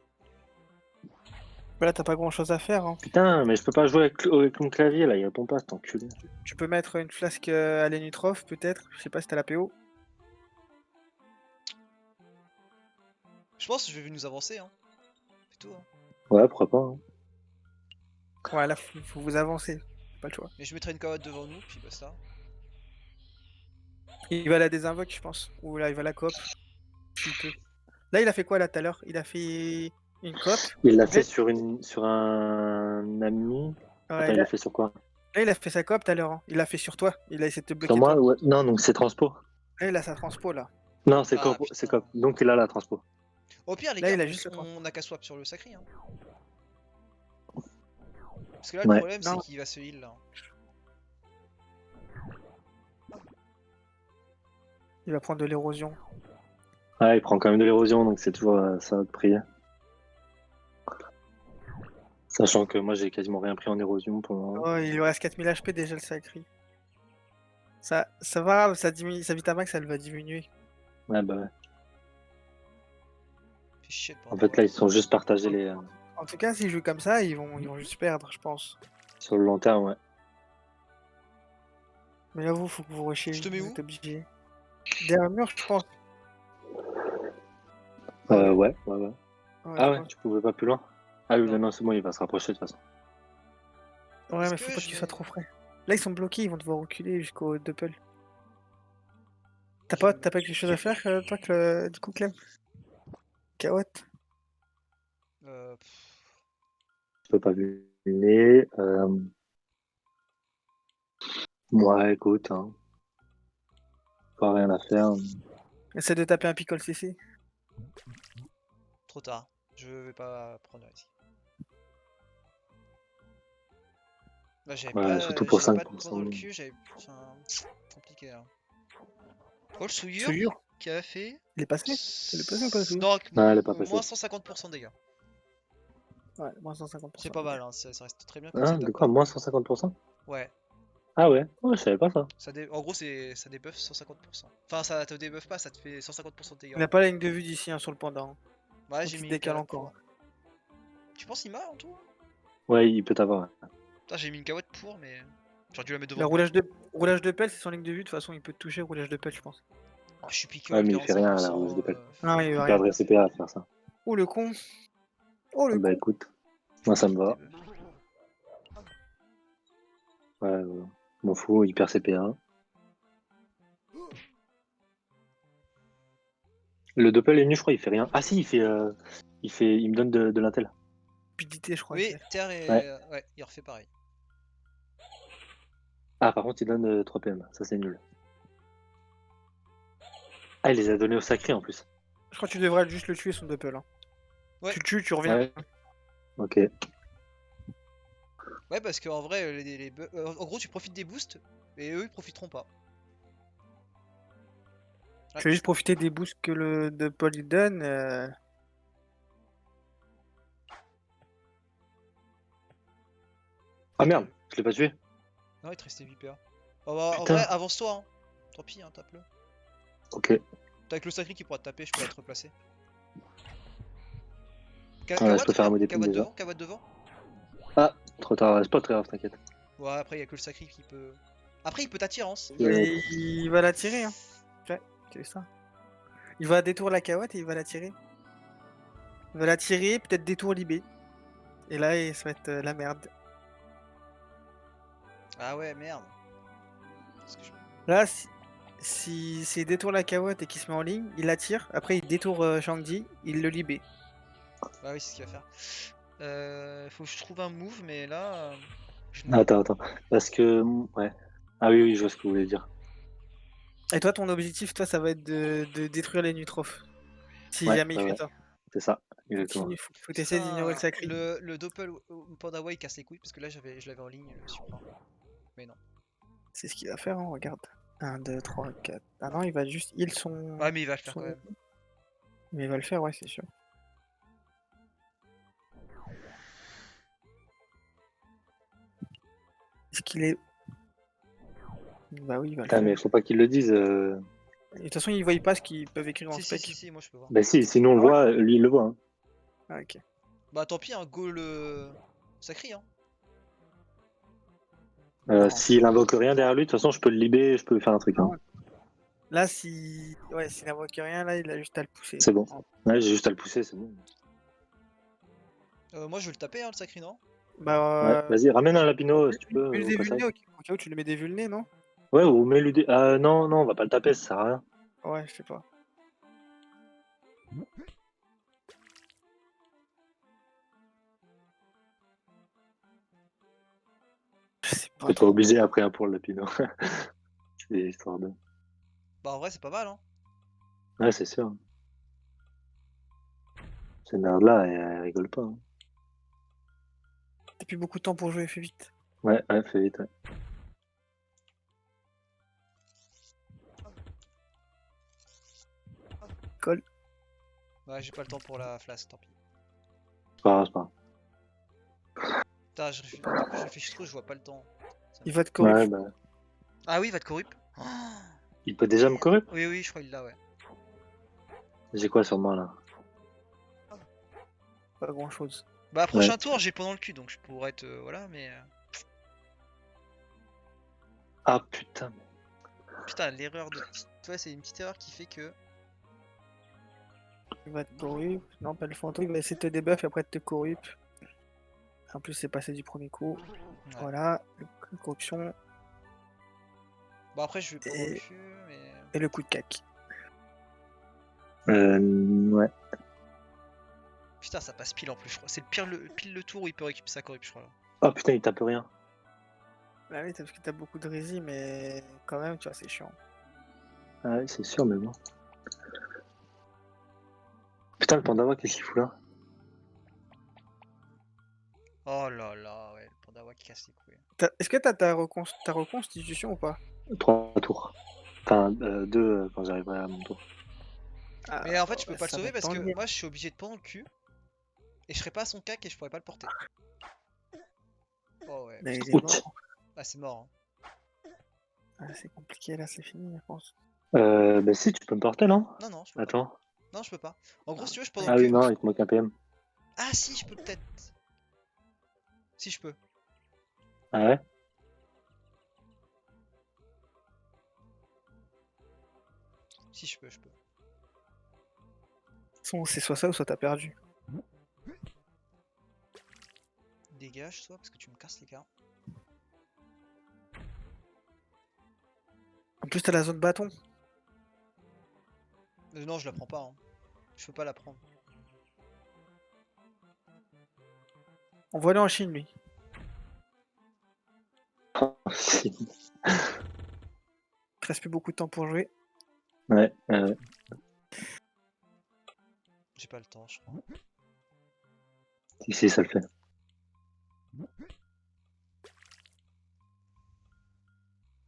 Voilà, t'as pas grand chose à faire. Hein. Putain, mais je peux pas jouer avec mon clavier là, il répond pas, cet enculé. Tu peux mettre une flasque à Lenitrov, peut-être. Je sais pas si t'as la PO. je pense que je vais nous avancer, hein. C'est tout, hein. Ouais, pourquoi pas. Hein. Ouais, là, faut vous avancer. Pas le choix. Mais je mettrai une carotte devant nous, puis basta. Il va la désinvoque, je pense. Ou là, il va la coop. S'il peut. Là, il a fait quoi là tout à l'heure? Il a fait une coop. Il l'a fait Ouais. sur un ami. Ouais, Attends, il l'a fait sur quoi? là, il a fait sa coop tout à l'heure. Hein. Il l'a fait sur toi. Il a essayé de te Sur bloquer moi? toi. Ouais. Non, donc c'est transpo. Là, il a sa transpo là. Non, c'est Ah, cop, c'est putain. cop. Donc il a la transpo. Au pire, les Là, gars, il a juste le temps. on a qu'à swap sur le sacré. Hein. Parce que là, Ouais. le problème, c'est Non. qu'il va se heal là. Il va prendre de l'érosion. Ouais, il prend quand même de l'érosion, donc c'est toujours ça de prier. Sachant que moi j'ai quasiment rien pris en érosion pour le moment. Oh, il lui reste 4000 HP déjà le sacré. Ça va, ça diminue, sa Vitamax elle va diminuer. Ouais, bah ouais. Fait chier de En prendre fait, là, ils sont juste partagés les, En tout cas, s'ils jouent comme ça, ils vont juste perdre, je pense. sur le long terme, ouais. Mais là, faut que vous rushiez. Je te mets Vous où? êtes obligé. Derrière le mur, je pense. Ouais. Ouais, Ah je ouais, pense. tu pouvais pas plus loin? Ah oui, Non. non, c'est bon, il va se rapprocher de toute façon. Ouais, Est-ce mais que faut pas je qu'ils vais- soient trop frais. Là, ils sont bloqués, ils vont devoir reculer jusqu'au Doppel. T'as Je- pas quelque chose à faire, toi, du coup, Clem? Kawat? pff, Je peux pas vulner. Ouais, écoute, hein. Pas rien à faire. Essaie de taper un pickle CC. trop tard. Je vais pas prendre ici. Là, Ouais, surtout pour j'avais pas de points 5%. dans le cul, j'avais. Enfin, compliqué là. Oh, le souillure Souillure. qui a fait. Il est passé? Il est passé ou pas, le souillure? Non, Non, elle est pas passée. moins 150% de dégâts. Ouais, moins 150%. C'est pas mal, hein, ça reste très bien comme Hein, setup. de quoi? Moins 150%? Ouais, Ah ouais? Ouais, je savais pas ça. en gros, ça débuffe 150%. Enfin, ça te débuffe pas, ça te fait 150% de dégâts. Il a pas la ligne de vue d'ici, hein, sur le panda. Hein. Ouais, Donc j'ai il se mis une décale carotte encore. pour. Tu penses qu'il m'a en tout? Ouais, il peut t'avoir. Ouais. Putain, j'ai mis une carotte pour, mais. J'aurais dû la mettre Le devant le but. roulage de pelle, c'est sans ligne de vue. De toute façon, il peut te toucher, roulage de pelle, je pense. Oh, je suis piqué Ouais, mais il fait rien à la 45%. rouge de pelle. Non, il va Il rien. perdrait CPA à faire ça. Oh le con. Oh le Bah con. écoute, moi ça me va. Debuff. Ouais, m'en fous, il perd CPA. Le doppel est nu, je crois, il fait rien. Ah si, il me donne de l'intel. Stupidité, je crois. Oui, qu'il fait. Terre et. Ouais. Ouais, il refait pareil. Ah, par contre, il donne 3 PM. Ça, c'est nul. Ah, il les a donnés au sacré en plus. Je crois que tu devrais juste le tuer son doppel. Hein. Ouais. Tu le tues, tu reviens. Ouais. Ok. Ouais, parce qu'en vrai, en gros, tu profites des boosts, et eux, ils profiteront pas. Tu vas juste profiter des boosts que le doppel il donne. Ah merde, je l'ai pas tué. Non, il te restait 8 PA. Oh, bah, en Putain. vrai, avance-toi. Hein. Tant pis, hein, tape-le. Ok. T'as avec le sacré qui pourra te taper, je pourrais être replacé. Ouais, je peux faire un mode épine déjà. Kawad devant. Ah, trop tard, c'est pas très grave, t'inquiète. Ouais, après, il y a que le sacré qui peut. Après, il peut t'attirance. Et il va la tirer. Hein. Ouais, c'est ça. Il va détour la carotte et il va la tirer. Il va la tirer, peut-être détour Libé. Et là, ça va être la merde. Ah ouais, merde. Parce que je- Là, si c'est détour la carotte et qu'il se met en ligne, il la tire. Après, il détourne Shang-Chi, il le libé. Bah oui, c'est ce qu'il va faire. Faut que je trouve un move, mais là. Attends. Parce que. Ouais. Ah oui, je vois ce que vous voulez dire. Et toi, ton objectif, toi, ça va être de détruire les Nutrophes. Si Ouais, jamais il ouais, fait ça. C'est ça, exactement. Il faut que tu essaies d'ignorer le sacré. Le Doppel Pandawa il casse les couilles parce que là je l'avais en ligne le Supra. Mais non. C'est ce qu'il va faire, hein, regarde. 1, 2, 3, 4. Ah non, il va juste heal son. Ouais, mais il va le faire son- quand même. Mais il va le faire, ouais, c'est sûr. Est-ce qu'il est. Bah oui, il va le Putain, faire. mais faut pas qu'ils le disent. Et de toute façon, ils voient pas ce qu'ils peuvent écrire en Si, spec. si, moi je peux voir. Bah si, sinon on le Ah ouais voit, lui il le voit. Hein. Ah, ok. Bah tant pis, un goal sacré, hein. Non. S'il invoque rien derrière lui, de toute façon, je peux le libérer, je peux faire un truc. Hein. Là, si. Ouais, s'il n'invoque rien, là, il a juste à le pousser. C'est bon. Ouais, j'ai juste à le pousser, c'est bon. Moi je vais le taper, hein, le sacré, non? Bah. Ouais, vas-y, ramène un lapino si tu peux Mets le au passage. dévulné, au cas où tu le mets dévulné, non? Ouais, ou mets-lui des. Non, non, on va pas le taper, ça sert à rien. Ouais, je sais pas. Je sais pas T'es pas trop. obligé après pour le lapino. C'est histoire de. Bah en vrai c'est pas mal, hein. Ouais, c'est sûr. Cette merde-là, elle rigole pas. Hein. T'as plus beaucoup de temps pour jouer, fais vite. Ouais, fais vite. Ouais. Colle. Ouais, j'ai pas le temps pour la flasque, tant pis. C'est pas grave, c'est pas Putain, je réfléchis trop, je vois pas le temps. Il va te grave. corriger. Ouais, bah. Ah oui, il va te corrup. Il peut déjà me corrupt. Oui, oui, je crois qu'il l'a, ouais. J'ai quoi sur moi là? Pas grand chose. Bah prochain Ouais. tour, j'ai pendant le cul, donc je pourrais être... voilà, mais... Ah putain. Putain, l'erreur de... Tu vois, c'est une petite erreur qui fait que... Il va te corrup. Non, pas le fantôme, il va essayer de te debuff et après de te corrup. En plus, c'est passé du premier coup. Ouais. Voilà, le corruption Bon après, je vais pendant le Et- cul, mais... et le coup de cac. Ouais. Putain, ça passe pile en plus, je crois. C'est pile le tour où il peut récupérer sa corrup, je crois, là. Oh putain, il tape rien. Bah oui, parce que t'as beaucoup de rési, mais quand même, tu vois, c'est chiant. Ah ouais, c'est sûr, mais bon. Putain, le Pandawa, qu'est-ce qu'il fout là? Oh là là, ouais, le Pandawa qui casse les couilles. Est-ce que t'as ta reconstitution ou pas? 3 tours. Enfin, 2 quand j'arriverai à mon tour. Ah, Mais en fait, je peux pas le ça va sauver parce que t'ennuyer. moi, je suis obligé de pendant le cul. Et je serai pas à son cac et je pourrais pas le porter. Oh ouais, Mais putain. il est mort. Ah, c'est mort, hein. Ah, c'est compliqué, là, c'est fini, je pense. Bah si, tu peux me porter, non? Non, non, je peux pas. Attends. Non, je peux pas. En gros, si tu veux, je pendant Ah le oui, cul. non, il te manque un PM. Ah, si, je peux peut-être. Si, je peux. Ah ouais? Si, je peux, je peux. De toute façon, c'est soit ça ou soit t'as perdu. Dégage, toi, parce que tu me casses les gars. En plus, t'as la zone bâton. Non, je la prends pas, hein. Je peux pas la prendre. Envoie-le en Chine, lui. Si. Il te reste plus beaucoup de temps pour jouer. Ouais, J'ai pas le temps, je crois. si, ça le fait.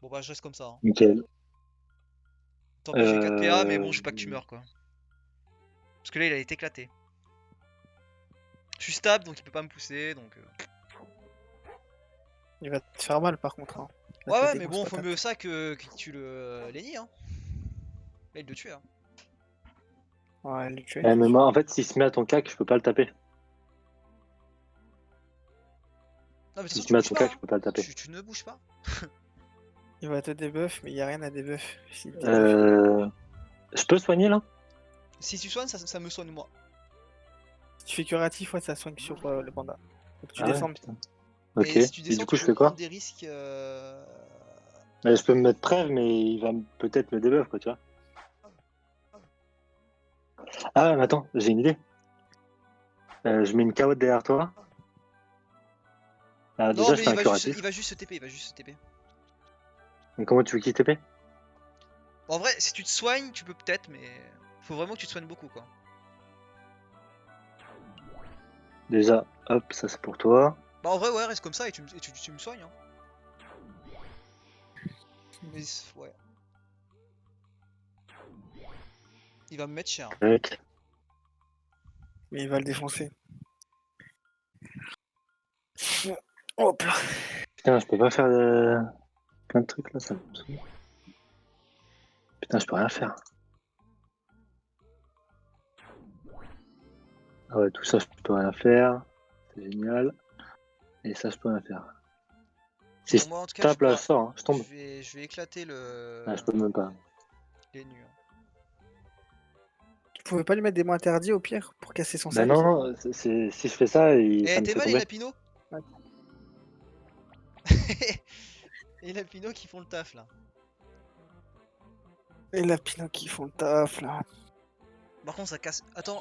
Bon, bah, je reste comme ça, hein. Nickel. Tant pis, j'ai 4 PA, mais bon, je veux pas que tu meurs, quoi. Parce que là, il a été éclaté. Je suis stable, donc il peut pas me pousser, donc... Il va te faire mal, par contre. Hein. Il va Ouais, te ouais, mettre des mais grosses bon, faut patates. mieux ça que qu'il tue le Lenny, hein. Là, il le tue, hein. Ouais, le tuer. Mais moi, en fait, s'il se met à ton cac, je peux pas le taper. Non, mais de toute S'il façon, se tu met à bouges ton pas, cac, hein. je peux pas le taper. Tu ne bouges pas. Il va te debuff, mais il y a rien à debuff. S'il te debuff. Je peux soigner là? Si tu soignes, ça me soigne moi. Si tu fais curatif, ouais, ça soigne sur le panda. Faut que tu Ah ouais, descendes. putain. Ok. Et si tu Et descends, du coup, tu je peux fais quoi? prendre des risques. Je peux me mettre trêve, mais il va peut-être me debuff, quoi, tu vois. Ah, mais attends, j'ai une idée. Je mets une carotte derrière toi. Ah, Non, déjà, je mais fais un curatif. il va juste se TP, il va juste se TP. Mais comment tu veux qu'il TP? En vrai, si tu te soignes, tu peux peut-être, mais faut vraiment que tu te soignes beaucoup, quoi. Déjà, hop, ça c'est pour toi. Bah en vrai, ouais, reste comme ça et tu me soignes, hein. Mais ouais. Il va me mettre cher, hein. Tac. Mais il va le défoncer. Hop là. Putain, je peux pas faire plein de trucs là, ça me saoule. Putain, je peux rien faire. Ah ouais, tout ça, je peux rien faire. C'est génial. Et ça, je peux rien faire. Si Bon, je moi en tout cas, tape là, je sors, hein, je tombe. je vais éclater Ah, je peux même pas. les nus. Hein. Tu pouvais pas lui mettre des mots interdits au pire pour casser son Bah sac? non, non, si je fais ça, ça Eh, me t'es fait mal, tomber. Lapino. Ouais. Et Lapino qui font le taf là. Et la Pinot qui font le taf là. Par contre, ça casse. Attends.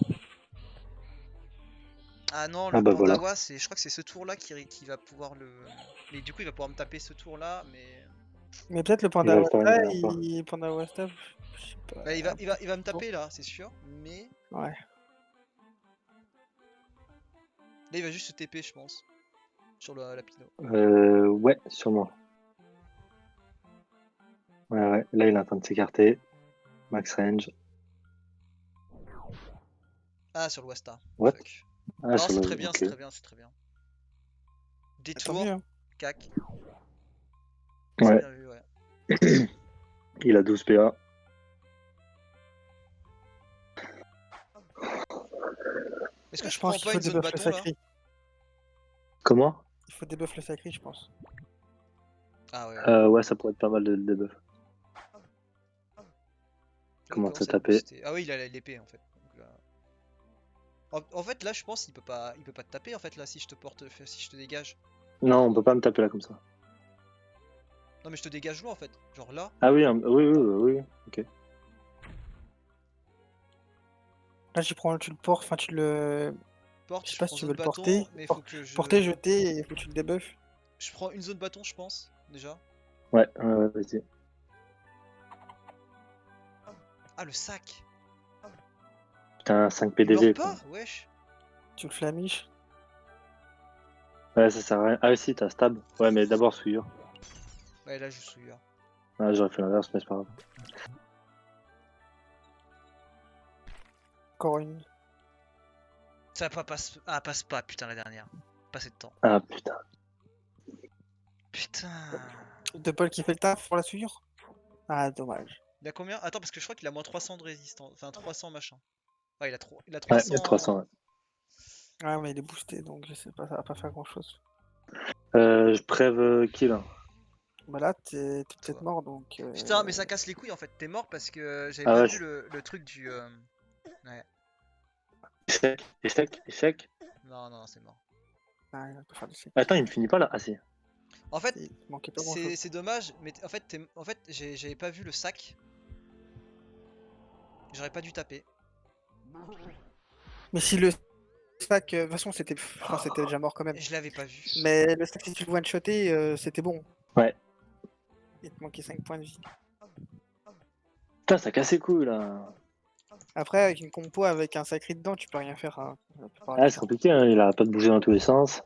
Ah non, Ah le bah voilà. Pandawa, je crois que c'est ce tour là qui va pouvoir le. Mais du coup, il va pouvoir me taper ce tour là, mais. Mais peut-être le Il va Panda le faire une Wasta, dernière fois. Panda Wasta, je sais pas. Bah, il va me taper là, c'est sûr. Mais. Ouais. Là, il va juste se TP, je pense. Sur le Lapino. Ouais, sûrement. Ouais. Là, il est en train de s'écarter. Max range. Ah, sur le Wasta. What? Fuck. Ah, Non, sur c'est le. très bien, Ok. c'est très bien, c'est très bien. Tant Détour, mieux. Hein. cac. C'est Ouais. bien vu, ouais. Il a 12 PA. Est-ce que Je je pense prends qu'il pas faut une zone débuff le bâton là? sacré. Comment? Il faut débuff le sacré, je pense. Ah ouais. Ouais, ça pourrait être pas mal de debuff. Il Comment commence te à être taper? boosté. Ah oui, il a l'épée en fait. Donc là... en fait, là, je pense qu'il peut pas te taper en fait là si je te porte, si je te dégage. Non, on peut pas me taper là comme ça. Non, mais je te dégage loin en fait. Genre là. Ah oui, oui. Ok. Là, tu le portes, enfin, tu le. Porte, Je sais je pas si prends tu veux zone le porter. bâton, mais il faut que Porter, je. jeter, et il faut que tu le débuffes. Je prends une zone bâton, je pense, déjà. Ouais, vas-y. Ah, le sac! Putain, 5 Il meurt PDV, pas? quoi. Wesh! Tu le flamiches. Ouais, ça sert à rien. Ah, si, t'as stab. Ouais, mais d'abord souillure. Ouais, là, je suis là. Ah, j'aurais fait l'inverse, mais c'est pas grave. Encore une. Ça passe. Ah, passe pas, putain, la dernière. Pas assez de temps. Ah, putain. Putain! De Paul qui fait le taf pour la souillure. Ah, dommage. Il a combien? Attends, parce que je crois qu'il a moins 300 de résistance. Enfin, 300 machin. Ah, il a Ouais, il y a 300, 300. ouais. Ouais, mais il est boosté, donc je sais pas, ça va pas faire grand chose. Je prêve qui, là? Bah là, t'es peut-être Toi. mort, donc. Putain, mais ça casse les couilles en fait. T'es mort parce que j'avais Ah pas ouais, vu le truc du. Ouais. échec. Non, c'est mort. Ah, il va pas faire de sec. Attends, il ne finit pas là? Ah, si. En fait, Il manquait pas grand chose. c'est dommage, mais en fait, j'avais pas vu le sac. J'aurais pas dû taper. Mais si le sac, de toute façon, c'était déjà mort quand même. Je l'avais pas vu. Mais le sac, si tu le one-shoté, c'était bon. Ouais. Il te manquait 5 points de vie. Putain, ça casse les couilles, là. Après, avec une compo avec un sacré dedans, tu peux rien faire. Hein, la plupart Ah, du c'est temps. compliqué, hein. Il arrête pas de bouger dans tous les sens.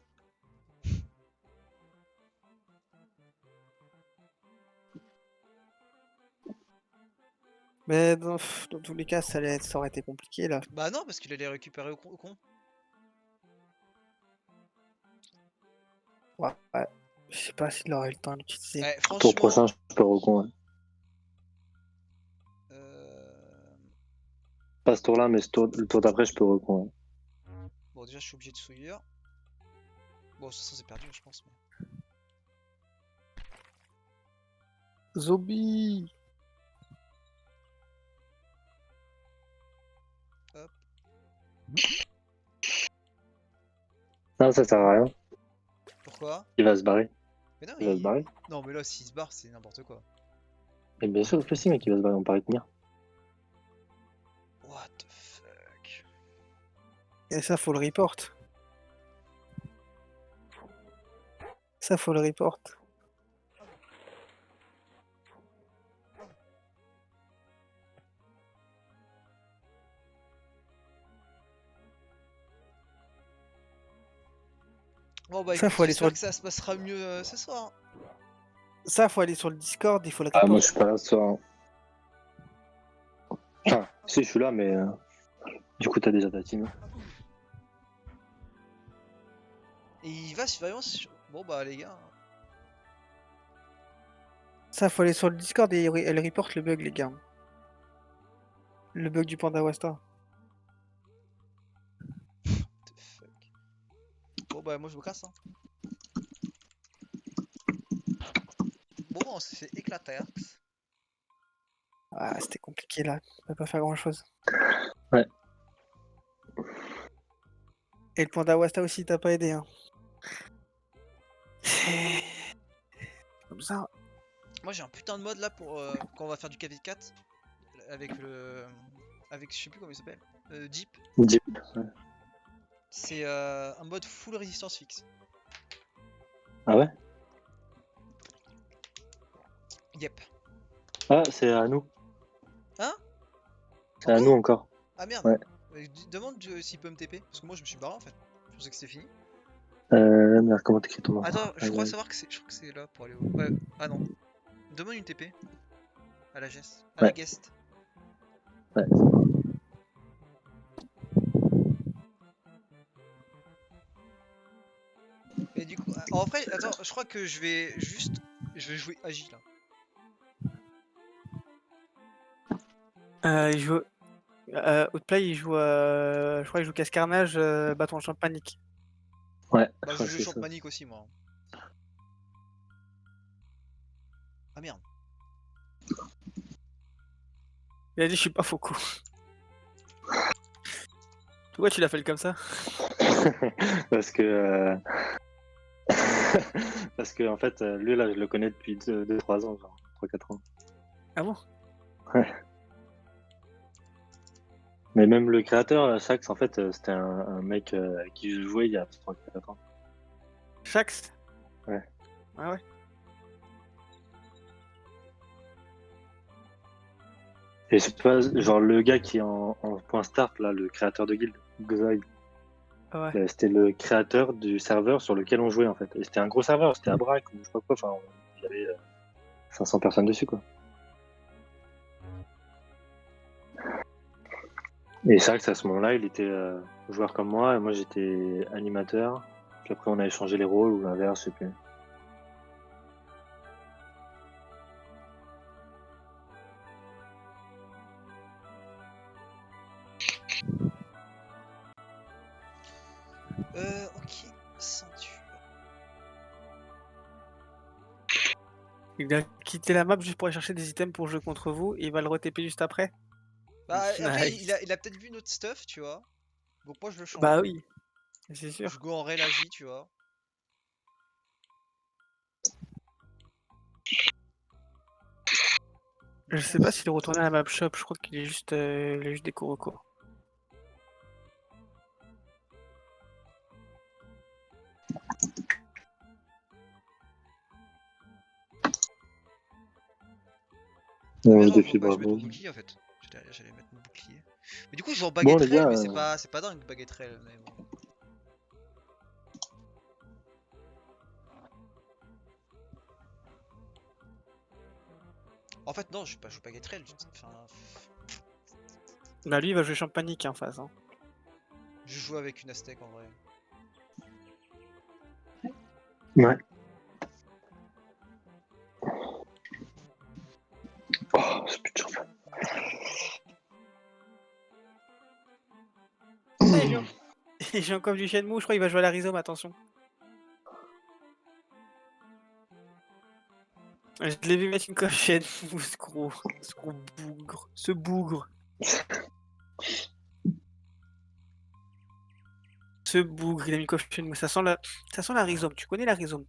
Mais dans tous les cas, ça aurait été compliqué là. Bah non, parce qu'il allait récupérer au con. Ouais. Je sais pas s'il aurait eu le temps d'utiliser. Ouais, Tour franchement. prochain, je peux recon. Ouais. Pas ce tour-là, mais le tour d'après, je peux recon. Ouais. Bon, déjà, je suis obligé de souillure. Bon, ça c'est perdu, je pense. Mais... Zombie. Hop. Non, ça sert à rien. Pourquoi? Il va se barrer. Mais non, Il va se barrer. Non, mais là, s'il se barre, c'est n'importe quoi. Et bien sûr que si, mec, il va se barrer. On paraît tenir. What the fuck? Et ça, faut le report. Ça, faut le report. Bon, bah Ça, écoute, faut aller j'espère sur que ça se passera mieux ce soir. Ça, faut aller sur le Discord, il faut le Ah, report. moi, je suis pas là ce soir. Enfin, si, je suis là, mais du coup, t'as déjà ta team. Et il va vraiment sur... Bon, bah les gars. Ça, faut aller sur le Discord et elle reporte le bug, les gars. Le bug du Panda Wasta. bah moi je me casse. Hein. Bon, on s'est fait éclater. Ah, c'était compliqué là. On peut pas faire grand chose. Ouais. Et le point d'Awasta aussi t'a pas aidé. Hein. Comme ça. Moi j'ai un putain de mode là pour quand on va faire du KV4 avec le. Avec je sais plus comment il s'appelle. Jeep. Deep. C'est un mode full résistance fixe. Ah ouais? Yep. Ah, c'est à nous. Hein? C'est à nous encore. Ah merde. Ouais. Demande s'il peut me TP. Parce que moi je me suis barré en fait. Je pensais que c'était fini. Merde, comment t'écris ton nom? Attends, je crois savoir que c'est. Je crois que c'est là pour aller au. Ouais. Ah non. Demande une TP. À la geste. À la Ouais. guest. Ouais. Et du coup, en vrai, attends, je crois que je vais juste. Je vais jouer Agi là. Il joue. Outplay, il joue. Je crois qu'il joue Casse-Carnage, Bâton Champ Panique. Ouais, Bah, je je crois que joue c'est Champ ça. Panique aussi, moi. Ah merde. Il a dit je suis pas Foucault. Pourquoi tu l'appelles comme ça? Parce que. Parce que, en fait, lui, là, je le connais depuis 2-3 ans, genre 3-4 ans. Ah bon? Ouais. Mais même le créateur, Sax, en fait, c'était un mec avec qui je jouais il y a 3-4 ans. Shax? Ouais. Ah ouais? Et je sais pas, genre le gars qui est en point start, là, le créateur de guild, Gozai, Ah ouais. c'était le créateur du serveur sur lequel on jouait, en fait. Et c'était un gros serveur, c'était à Brac ou je sais pas quoi, enfin, il y avait 500 personnes dessus, quoi. Et Sax, à ce moment-là, il était joueur comme moi, et moi j'étais animateur. Puis après, on a échangé les rôles ou l'inverse, je sais plus. Ok. Ceinture. Il a quitté la map juste pour aller chercher des items pour jouer contre vous et il va le re-TP juste après. Bah, après, Nice. il a peut-être vu notre stuff, tu vois. Donc, moi, je le change. Bah oui, c'est Je sûr. go en Rel Agi, tu vois. Je sais pas s'il est retourné à la map shop, je crois qu'il est juste, il a juste des cours. Ah, mais Le non, défi, bah, je vais mettre bravo. mon bouclier en fait. J'allais mettre mon bouclier. Mais du coup, je joue en Bon, baguette les rail, gars, mais c'est pas dingue, baguette rail. Mais bon. En fait, non, je joue baguette rail. Enfin, Bah lui, il va jouer Champanique en face. Hein. je joue avec une Aztèque en vrai. ouais. Oh, c'est plus de chance. Et j'ai encore du Shenmue, je crois qu'il va jouer à la Rhizome, attention. Je l'ai vu mettre une coche Shenmue, ce gros bougre. Ce bougre. Ce bougre, il a mis une coche Shenmue. Ça sent la Rhizome, tu connais la Rhizome?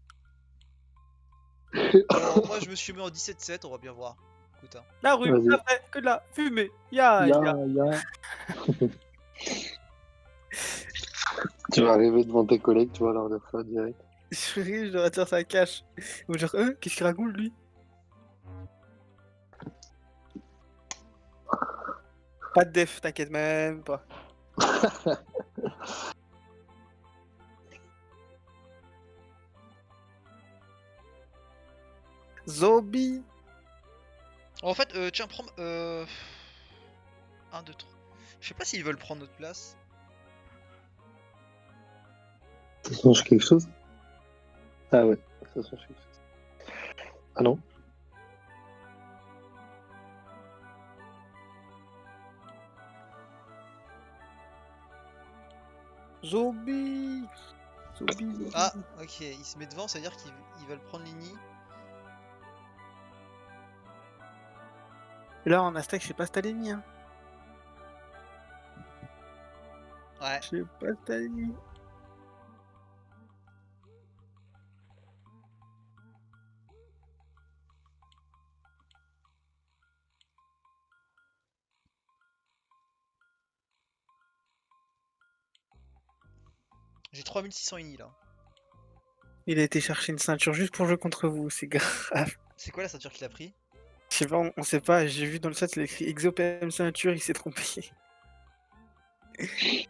Bon, moi je me suis mis en 17-7, on va bien voir. Écoute, hein. La rue, Vas-y. la vraie, que de la fumée. Ya. Tu vas arriver devant tes collègues, tu vas leur dire ça direct. Je dois dire ça cache. Ils vont dire, qu'est-ce qu'il raconte lui? Pas de def, t'inquiète même pas. Zombie. En fait, tiens, prends. 1, 2, 3. Je sais pas s'ils veulent prendre notre place. Ça change quelque chose? Ah ouais, ça change quelque chose. Ah non? Zombie. Zombie. Ah, ok, il se met devant, ça veut dire qu'il va le prendre Lini. Et là, en Aztec, je sais pas si t'as l'ennemi. Hein. Ouais. Je sais pas si t'as l'ennemi. J'ai 3600 Ini là. Il a été chercher une ceinture juste pour jouer contre vous, c'est grave. C'est quoi la ceinture qu'il a pris? Je sais pas, on sait pas, j'ai vu dans le chat, il a écrit ExoPM ceinture, il s'est trompé. Il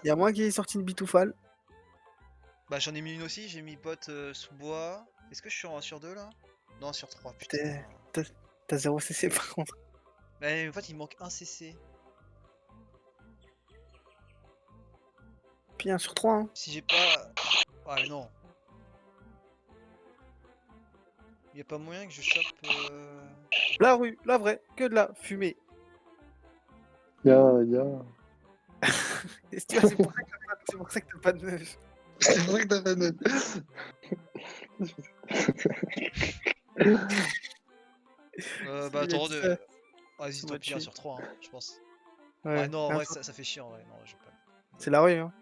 y a moi qui ai sorti une bitoufale. Bah j'en ai mis une aussi, j'ai mis bot sous bois. Est-ce que je suis en 1 sur 2 là? Non, 1 sur 3, putain. T'as 0 CC par contre. Bah en fait il me manque 1 CC. Puis 1 sur 3. Hein. Si j'ai pas... Ah mais non. Y'a pas moyen que je chope... La rue, la vraie, que de la fumée. Ya. Et tu vois, c'est pour ça que t'as pas de meuf. C'est vrai que t'as pas de bah attends, dit ça. vas-y, Ça tant m'a pis, 1 tué. sur 3, hein, je pense. Ouais, Ah non, un ouais, sur- ça fait chiant, ouais, non, je vais pas. C'est la rue. Hein.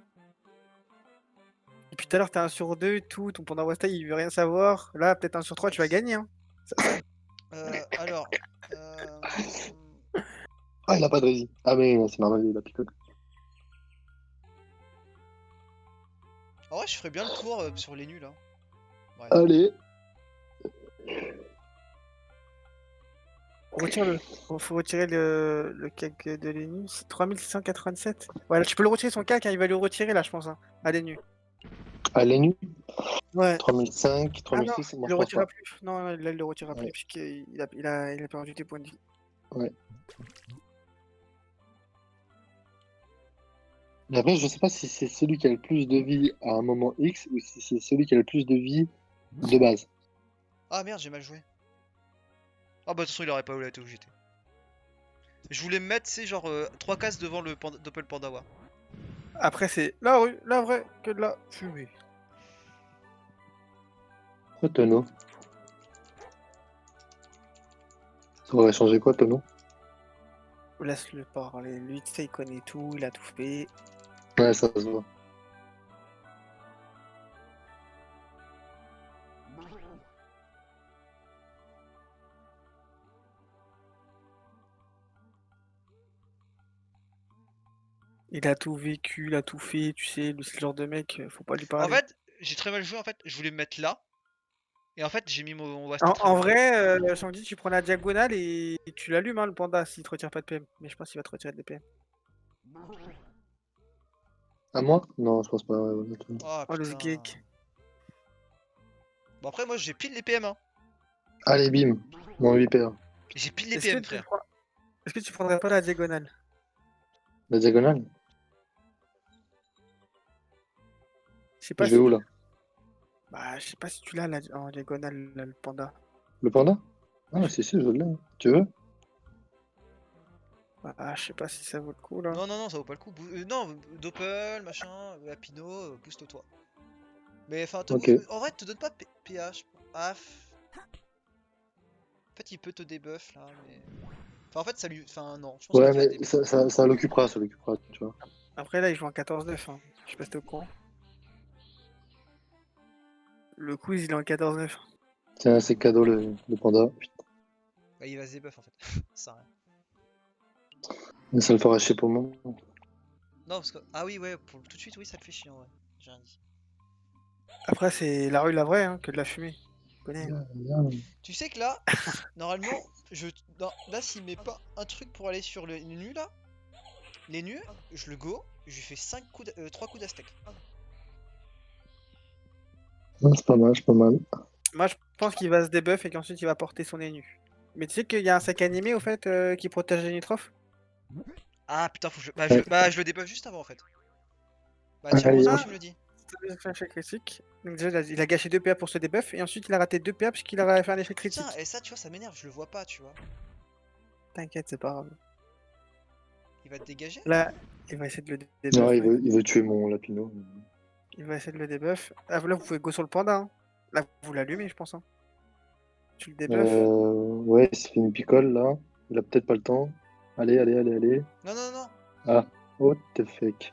Et puis tout à l'heure, t'as 1 sur 2 et tout, ton panda Wasta il veut rien savoir. Là, peut-être 1 sur 3, tu vas gagner. Hein. Alors... Ah, il a pas de rési. Ah, mais c'est normal, il a picolé. En vrai, je ferais bien le tour sur les nuls, hein. Ouais. Allez. Retire-le. Faut retirer le CAC de l'ENU. C'est 3687. Voilà, tu peux le retirer son CAC, hein, il va le retirer là, je pense. Hein, à l'ENU. À l'ENU, Ouais. 3005, Ah non, 3006, moi il je le pense retirera pas. plus. Non, là, il le retirera Ouais. plus, puisqu'il a perdu des points de vie. Ouais. Mais après, je sais pas si c'est celui qui a le plus de vie à un moment X ou si c'est celui qui a le plus de vie de base. Ah merde, j'ai mal joué. Ah bah de toute façon, il aurait pas été où j'étais. Je voulais me mettre, c'est genre 3 cases devant le Doppel Pandawa. Après, c'est la rue, la vraie, que de la fumée. Quoi, tonneau? Ça aurait changé quoi, tonneau? Laisse-le parler. Lui, tu sais, il connaît tout, il a tout fait. Ouais, ça se voit. Il a tout vécu, il a tout fait, tu sais, lui, c'est le genre de mec, faut pas lui En parler. fait, j'ai très mal joué, en fait, je voulais me mettre là. Et en fait, j'ai mis mon Wasta En, très en loin. vrai, Shangdi, tu prends la diagonale et tu l'allumes, hein, le panda, s'il te retire pas de PM. Mais je pense qu'il va te retirer des PM. À moi? Non, je pense pas. Ouais, ouais, Oh Oh, le putain. geek. Bon après, moi j'ai pile les PM, hein. Allez, bim. Mon 8 paires. J'ai pile les Est-ce que PM, tu frère. prends- Est-ce que tu prendrais pas la diagonale? La diagonale? Je sais pas Je vais si... où là? Bah, je sais pas si tu l'as en diagonale, là, le panda. Le panda? Ah, si, je l'ai. Tu veux? Bah, je sais pas si ça vaut le coup, là. Non, non, non, ça vaut pas le coup. Non, Doppel, machin, Apino, booste-toi. Mais enfin, Ok. en vrai, te donne pas PH. Ah, en fait, il peut te debuff là, mais. Enfin, en fait, ça lui. Enfin, non, je pense Ouais, pas qu'il va mais debuff. ça l'occupera, tu vois. Après, là, il joue en 14-9, hein. Je sais pas si t'es au courant. Le quiz, il est en 14-9. Tiens, c'est cadeau le panda. Putain, Bah, il va se debuff en fait. Ça sert à rien. mais ça le fera chier pour moi. Non, parce que. Ah oui, ouais, pour tout de suite, oui, ça le fait chier en vrai. J'ai rien dit. Après, c'est la rue, la vraie, hein, que de la fumée. Tu connais. Tu sais que là, normalement, là, s'il met pas un truc pour aller sur les nus là, les nus, je le go, je lui fais 3 coups d'astec. Ouais, c'est pas mal, c'est pas mal. Moi, je pense qu'il va se debuff et qu'ensuite, il va porter son énu. Mais tu sais qu'il y a un sac animé, au fait, qui protège les nitrophes? Ah putain, faut que je. Ouais. Je le débuff juste avant en fait. Bah tiens, Allez, heureusement que Ah, tu me le dis. c'est un échec critique. Donc déjà, il a gâché 2 PA pour ce debuff, et ensuite, il a raté 2 PA parce qu'il a fait un échec critique. Putain, et ça, tu vois, ça m'énerve, je le vois pas, tu vois. T'inquiète, c'est pas grave. Il va te dégager? Là, il va essayer de le Non, débuff. il Ouais. veut tuer mon Lapino. Il va essayer de le débuff. Ah, là, vous pouvez go sur le panda. Hein. Là, vous l'allumez, je pense. Hein. Tu le débuffes. Ouais, il s'est fait une picole là. Il a peut-être pas le temps. Allez. Non, non, non. Ah, what the fuck.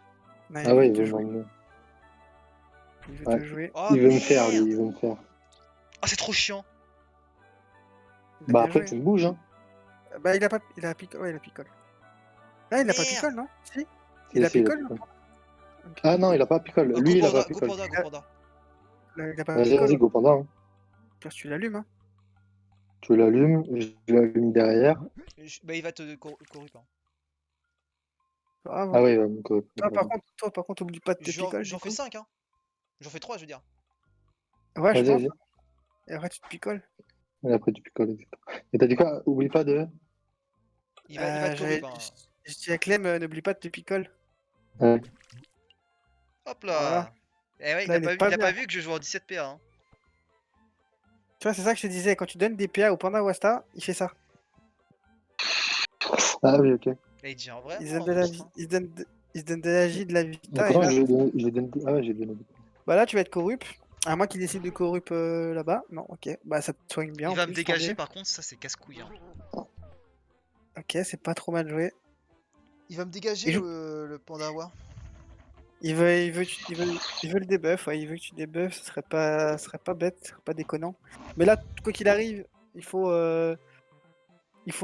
Non, Ah ouais, il il veut te veut jouer. m'emmener. Il veut Ouais. te jouer. Oh Il veut me faire, lui, merde! il veut me faire. Ah, c'est trop chiant. Il a Bah bien après, joué. tu me bouges, hein. Bah, il a pas. Il a picole. Ouais, il a picole. Ah, il a pas Merde! picole, non? Si. Si, Il a si, picole, non? picole. Ok. Ah non, il a pas picole. Oh, Lui, il a pas go picole. panda, go panda. Il a pas Vas-y, picole. vas-y, go panda. Hein. Parce que tu l'allumes, hein. Tu l'allumes, je l'allume derrière. Bah, il va te corrup. Hein. Ah, Ah bon. ouais, il va me corriger. Toi, par contre, oublie pas de tes picoles, du J'en fais coup. 5, hein. J'en fais 3, je veux dire. Ouais, je Vas-y, pense. vas-y. Et après, tu te picoles. Et après, tu picoles, etc. Et t'as dit quoi? Oublie pas de. Il va te corrup. Hein. Je dis à Clem, n'oublie pas de tes picoles. Ouais. Hop Voilà. là. Eh ouais, Là, il est pas il a bien. pas vu que je joue en 17 PA. Hein. Tu vois, c'est ça que je te disais. Quand tu donnes des PA au panda Wasta, il fait ça. Ah oui, ok. Et il dit en vrai, Il se un donne de la monstre. vie. Hein. Il se donne de la vie, de la Mais vita. Et pourtant, là, j'ai donné. Ah ouais, j'ai donné. bah là, tu vas être corrup. À moins qu'il décide de corrup là-bas. Non, ok. Bah, ça te soigne bien Il en va me plus. tant dégager, mieux. par contre, ça c'est casse-couille. Hein. Ok, c'est pas trop mal joué. Il va me dégager Il joue- le pandawa. Il veut le debuff, ouais, il veut que tu debuffes, ce serait pas bête, ce serait pas déconnant. Mais là, quoi qu'il arrive, il faut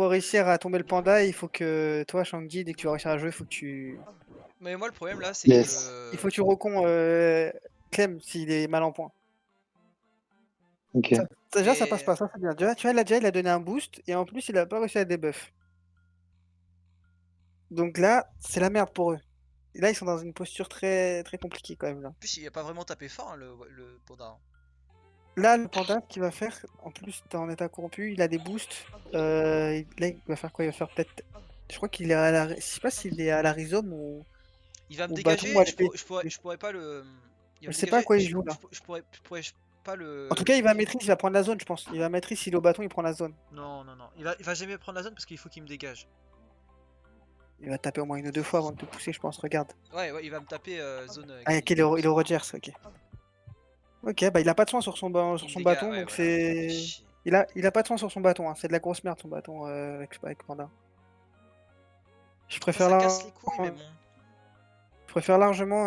réussir à tomber le panda, et il faut que toi, Shangji, dès que tu vas réussir à jouer, Mais moi, le problème là, c'est Yes. il que. faut que tu recon Clem s'il est mal en point. Ok. Déjà, ça passe Et- pas, ça c'est bien. Déjà, tu vois, là, déjà, il a donné un boost, et en plus, il a pas réussi à debuff. Donc là, c'est la merde pour eux. Et là, ils sont dans une posture très, très compliquée quand même, là. En plus, il a pas vraiment tapé fort, hein, le panda. Hein. Là, le panda, ce qu'il va faire, en plus, t'es en état corrompu, il a des boosts. Là, il va faire quoi? Il va faire peut-être. Je crois qu'il est à la. Je sais pas s'il est à la rhizome ou Il va me au bâton ou dégager, à l'épée. je pourrais pas le. Il Je va me sais pas à dégager, quoi il joue là. je pourrais pas En tout le cas, il va choper. maîtrise, il va prendre la zone, je pense. Il va maîtrise, s'il est au bâton, il prend la zone. Non, non, non. Il va jamais prendre la zone parce qu'il faut qu'il me dégage. Il va taper au moins une ou deux fois avant de te pousser, je pense. Regarde. Ouais, il va me taper zone. Ah, ok, il est au Rogers, ok. Ok, bah il a pas de soin sur Il me son dégage, bâton, ouais, donc voilà. Fait c'est. chier. Il a pas de soin sur son bâton, hein. C'est de la grosse merde son bâton avec Panda. Je Après, préfère, ça casse les couilles, mais bon. je préfère largement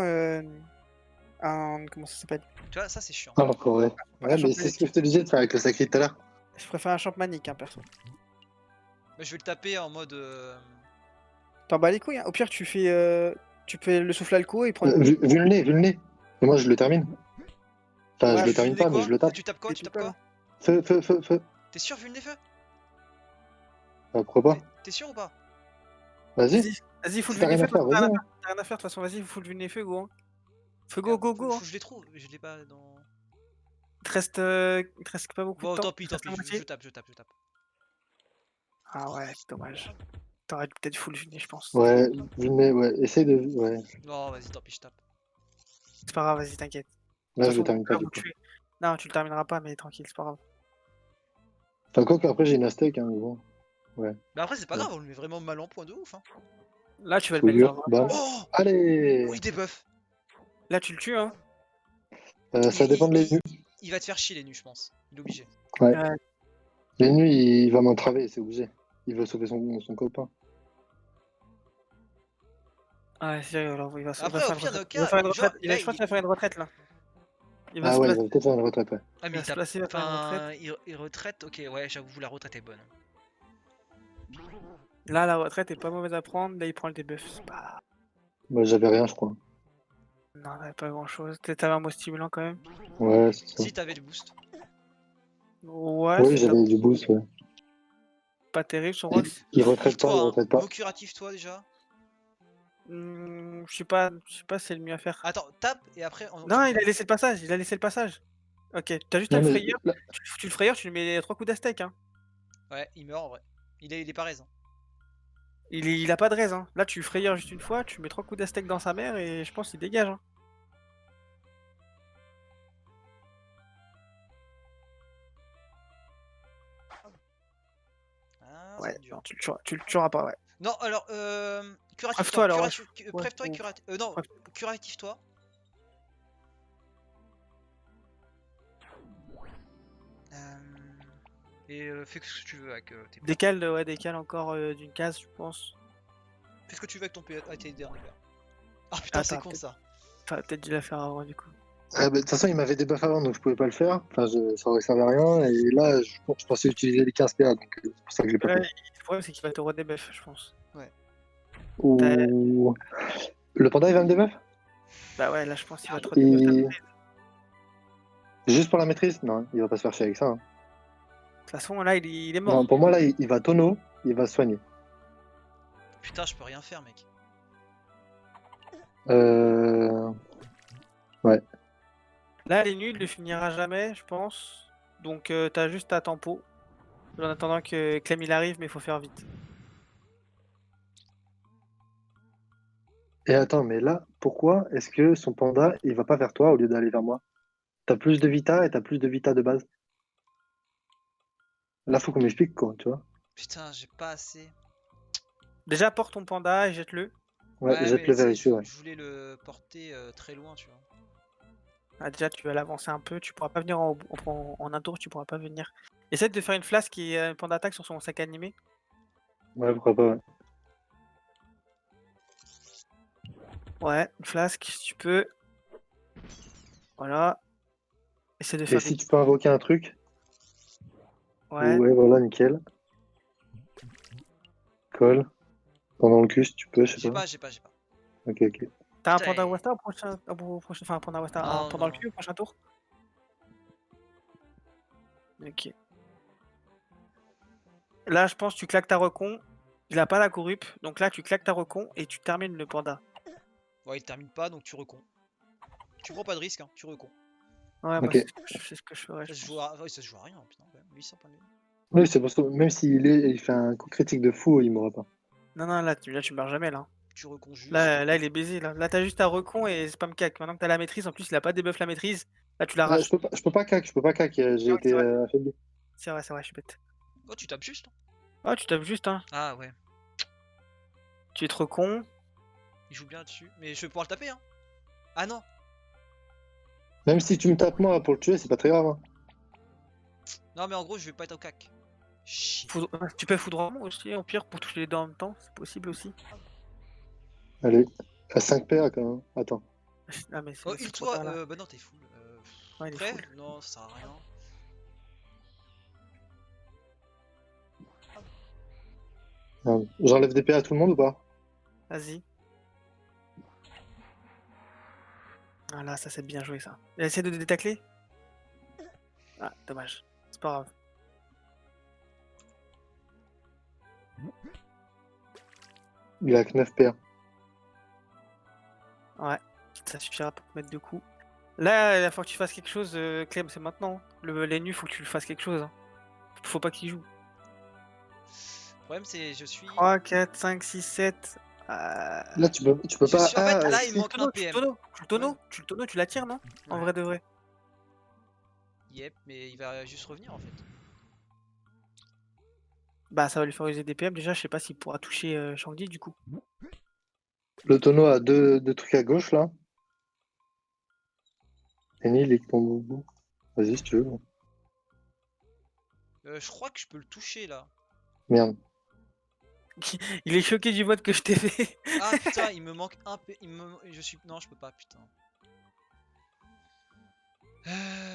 comment ça s'appelle? Tu vois, ça c'est chiant. Ah, encore, ouais. Un Ouais, champ mais c'est ce manique. que je te disais de faire avec le sacré tout à l'heure. Je préfère un champ manique, hein, perso. Mais je vais le taper en mode. T'en bats les couilles, hein. Au pire, tu fais le souffle alco et prendre une. Vu le nez. Et moi, je le termine. Enfin, Ouais, je le Vu le termine nez pas, mais quoi? je le tape. Tu tapes quoi? des Tu tapes picoles. quoi? Feu. T'es sûr, vu le nez feu? Pourquoi pas? T'es sûr ou pas? Vas-y. Vas-y, full Si t'as rien vulné à feu, de toute faire, façon, vas-y. Hein. t'as rien à faire, de toute façon, vas-y, full vulné feu, go. Hein. Feu go, Merde, go, faut go. Hein. que je les trouve. Je l'ai pas dans. Il te reste pas beaucoup de Bon, temps. tant pis, Il te reste la je moitié. tape. Ah ouais, c'est dommage. T'aurais dû peut-être full vulné, je pense. Ouais, vu le nez, ouais. Essaye de. Ouais. Non, vas-y, tant pis, je tape. C'est pas grave, vas-y, t'inquiète. De Là, toute je le façon, termine pas là, du vous coup. tuez. Non, tu le termineras pas, mais tranquille, c'est pas grave. Enfin, quoi qu'après, j'ai une Aztèque, hein, mais bon. Mais après, c'est pas Ouais. grave, on le met vraiment mal en point de ouf. Hein. Là, tu vas le Coup mettre dur, grave. bam. Oh! Allez! Oh, il débuff. Là, tu le tues, hein. Ça dépend de les nuits. Il va te faire chier les nus, je pense. Il est obligé. Ouais. Euh, Les nuits, il va m'entraver, c'est obligé. Il veut sauver son copain. Ouais, c'est sérieux, alors, il va Après, au faire une pire, dans retraite. le Il va cas, faire une genre, retraite. là, Je pense qu'il va faire une retraite, là. Il va Ah se ouais, il placer. va peut-être faire une retraite, ouais. Ah, mais Il va se placer, il va faire une retraite. il retraite, ok, ouais, j'avoue, la retraite est bonne. Là, la retraite est pas mauvaise à prendre. Là, il prend le debuff. C'est pas. Moi, j'avais rien, je crois. Non, il pas grand chose. T'avais un mot stimulant quand même. Ouais, c'est ça. Si t'avais le boost. Ouais, Oui, c'est j'avais du boost, ouais. pas terrible son rôle. Il retraite pas, il Nique-toi, hein. retraite pas. Mot curatif, toi, déjà. Je sais pas si c'est le mieux à faire. Attends, tape, et après... Non, il a laissé le passage. Il a laissé le passage. Ok, t'as juste à Non, le mais frayeur. là, Tu le frayeur, tu lui mets 3 coups d'astèque. Hein. Ouais, il meurt, en vrai. Il est pas raison. Il a pas de raise. Hein. Là, tu frayeur juste une fois, tu mets 3 coups d'astèque dans sa mère et je pense qu'il dégage. Hein. Ah, Ouais, c'est dur. non, tu le tueras pas, ouais. Non, alors, Bref-toi Curative-toi, alors, ouais, ouais, bref-toi et non, bref. curative-toi. Et fais ce que tu veux avec tes pertes. Décale encore d'une case, je pense. Fais ce que tu veux avec ton tes derniers pertes. Ah putain, c'est Attends, con ça. peut-être dû la faire avant du coup. Ah, bah, de toute façon, il m'avait débuff avant, donc je pouvais pas le faire. Enfin, ça aurait servi à rien. Et là, je pensais utiliser les 15 PA, donc c'est pour ça que je l'ai pas Là, fait. le problème c'est qu'il va te redebuff, je pense. Ouais. Ou... Le panda, il va me débuff? Bah ouais, là je pense qu'il va te redebuff. De Et... Juste pour la maîtrise? Non, il va pas se faire chier avec ça. Hein. toute façon, là il est Non, mort. pour moi, là, il va tonneau, il va se soigner. Putain, je peux rien faire, mec. Euh... Ouais. Là, les nuls ne finira jamais, je pense. Donc t'as juste ta tempo. En attendant que Clem il arrive, mais il faut faire vite. Et attends, mais là, pourquoi est-ce que son panda, il va pas vers toi au lieu d'aller vers moi? T'as plus de vita et t'as plus de vita de base. Là, faut qu'on m'explique, quoi, tu vois. Putain, j'ai pas assez. Déjà, porte ton panda et jette-le. Ouais, Ouais, mais jette-le tu vers sais, ici, ouais. je voulais le porter très loin, tu vois. Ah, déjà, tu vas l'avancer un peu. Tu pourras pas venir en un tour, tu pourras pas venir. Essaie de faire une flasque qui est un panda attaque sur son sac animé. Ouais, pourquoi pas, ouais. Ouais, une flasque si tu peux. Voilà. Essaie de Et faire des. si tu peux invoquer un truc, Ouais. ouais, voilà, nickel. Colle. Pendant le cul, si tu peux, je sais J'ai pas. pas, j'ai pas, j'ai pas. Ok, ok. T'as un Putain, panda Wasta au prochain. Enfin, un panda Wasta. Un non, pendant le non. cul au prochain tour. Ok. Là, je pense que tu claques ta recon. Il a pas la corrup. Donc là, tu claques ta recon et tu termines le panda. Ouais, il termine pas, donc tu recon. Tu prends pas de risque, hein, tu recon. Ouais, moi, Ok. c'est ce que je ferais, Ça je se pense. joue à... ouais, ça se joue à rien, putain, quand même. 800 points de vie. Oui, c'est pour ça. Même il fait un coup critique de fou, il m'aura pas. Non, non, là, tu meurs jamais, là. Tu recon juste. Là, il est baisé, là. Là, t'as juste ta recon et spam cac. Maintenant que t'as la maîtrise, en plus, il a pas débuff la maîtrise. Là, tu l'arraches. Je peux pas cac, je peux pas cac, j'ai Ah oui, été affaibli. c'est vrai, je suis bête. Oh, tu tapes juste, hein. Oh, tu tapes juste, hein. Ah ouais, Tu es trop con. il joue bien dessus. Mais je vais pouvoir le taper, hein. Ah non. Même si tu me tapes moi pour le tuer, c'est pas très grave. Hein. Non, mais en gros, je vais pas être au cac. Chier. Tu peux foudroiement aussi, en pire, pour toucher les deux en même temps. C'est possible aussi. Allez, à 5 PA quand même. Attends. Ah, mais Oh, c'est trop heal-toi. tard, là. Bah non, t'es full. Ouais, il est Prêt? full. Non, ça sert à rien. J'enlève des PA à tout le monde ou pas? Vas-y. Ah là, ça c'est bien joué, ça. Essaie de détacler. Ah, dommage. C'est pas grave. Il a que 9 PA. Ouais, ça suffira pour te mettre deux coups. Là, il va falloir que tu fasses quelque chose, Clem, c'est maintenant. Les nus, faut que tu lui fasses quelque chose. Hein. Faut pas qu'il joue. Le problème, c'est je suis. 3, 4, 5, 6, 7. Là, tu peux Je pas. suis en fait, Ah, là, il me si. manque un PM. Tu l'attires, non? En Ouais. vrai de vrai. Yep, mais il va juste revenir en fait. Bah, ça va lui faire user des PM. Déjà, je sais pas s'il pourra toucher Shangdi du coup. Le tonneau a deux trucs à gauche là. Et Neil, il est ton boubou. Vas-y si tu veux. Je crois que je peux le toucher là. Merde. Il est choqué du vote que je t'ai fait. Ah putain, il me manque un P. Je suis. Non, je peux pas, putain.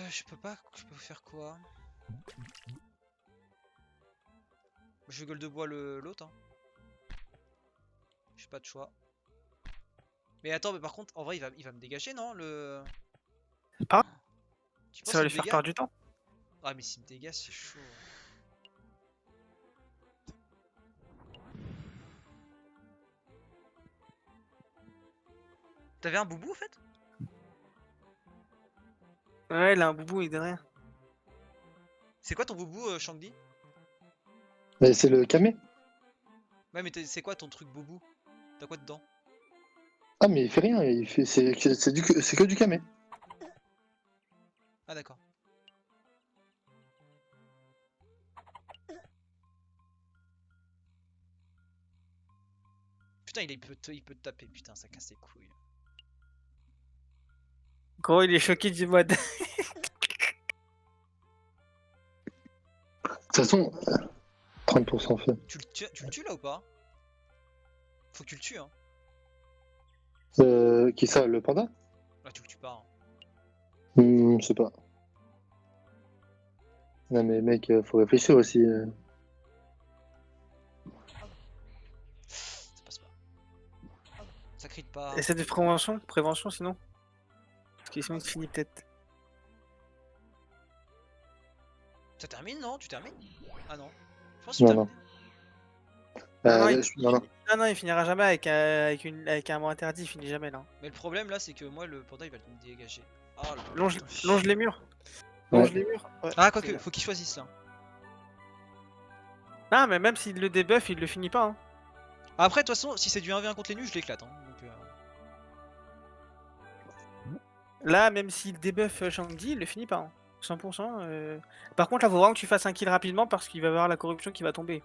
Je peux pas. Je peux faire quoi? Je gueule de bois l'autre. Hein. J'ai pas de choix. Mais attends, mais par contre, en vrai, il va me dégager, non le... Pas. Tu penses Ça va qu'il lui me faire dégage? perdre du temps. Ah, mais s'il me dégage, c'est chaud. T'avais un boubou en fait? Ouais, il a un boubou, il est derrière. C'est quoi ton boubou, Shangdi? Mais c'est le camé. Ouais, mais c'est quoi ton truc boubou? T'as quoi dedans? Ah mais il fait rien, c'est que du camé. Ah, d'accord. Putain, il peut te taper, putain, ça casse les couilles. Gros, il est choqué du mode. De toute façon, 30% fait. Tu le tues là ou pas? Faut que tu le tues, hein. Qui ça, le panda? Là, tu le tues pas. Hein. Je sais pas. Non mais mec, faut réfléchir aussi. Ça passe pas. Ça crie pas. Essaie de prévention sinon. Parce que sinon il se finit peut-être. Ça termine, non? Tu termines? Ah non. Je pense que tu Non, termines. non. Non, il finira jamais avec un mot interdit, il finit jamais là. Mais le problème là, c'est que moi, le panda il va me dégager. Ah, là, Longe, putain, longe les murs. Ouais. Longe les murs. Ouais, Ah, c'est quoique, bien. faut qu'il choisisse là. Non, mais même s'il le débuff, il le finit pas. Hein. Après, de toute façon, si c'est du 1v1 contre les nus, je l'éclate. Hein. Donc, Là, même s'il débuff Shang-Chi, il le finit pas. Hein. 100%. Par contre, là, faut vraiment que tu fasses un kill rapidement parce qu'il va y avoir la corruption qui va tomber.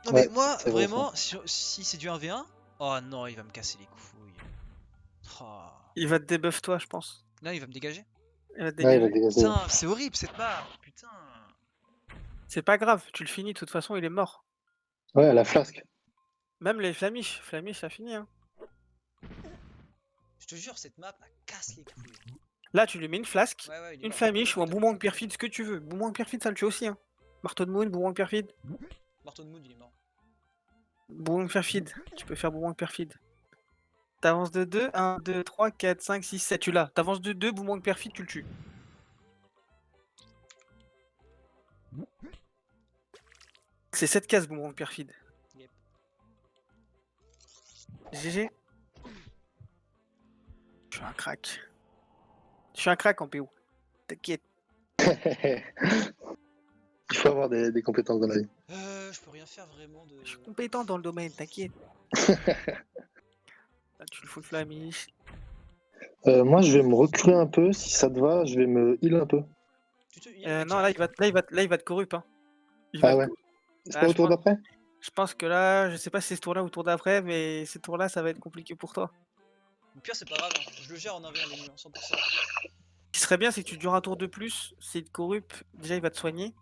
Non, Ouais, mais moi, c'est vrai, vraiment, si c'est du 1v1, oh non, il va me casser les couilles. Oh. Il va te débuff toi, je pense. Là, il va me dégager. Il va te Ouais, il va dégager. dégager. Putain, c'est horrible cette map. Putain. C'est pas grave, tu le finis, de toute façon, il est mort. Ouais, la flasque. Même les flamiches, ça finit. Hein. Je te jure, cette map, elle casse les couilles. Là, tu lui mets une flasque, Ouais, ouais, il est une mort. flamiche ou un boomerang perfide, ce que tu veux. Boomerang perfide, ça le tue aussi. Hein. Marteau de moon, boomerang perfide. Marteau de Mood, il est mort. Boomerang perfide, tu peux faire boomerang perfide. T'avances de 2, 1, 2, 3, 4, 5, 6, 7, tu l'as. T'avances de 2, boomerang perfide, tu le tues. C'est 7 cases, boomerang perfide. Yep. GG. Je suis un crack. Je suis un crack en PO. T'inquiète. Il faut avoir des compétences dans la vie. Je peux rien faire vraiment de. Je suis compétent dans le domaine, t'inquiète. Là, tu le fous le flamiche. Moi, je vais me reculer un peu. Si ça te va, je vais me heal un peu. Tu te heal, mec, Non, là, il va te corrup. Hein. Il Ah va te ouais. corrup. C'est Ah, pas au je tour pense- d'après? Je pense que là, je sais pas si c'est ce tour-là ou le tour d'après, mais ce tour-là, ça va être compliqué pour toi. Au pire, c'est pas grave, hein. Je le gère en 1v1 les nus, hein, 100%. Ce qui serait bien, c'est que tu dures un tour de plus. S'il te corrup, déjà, il va te soigner.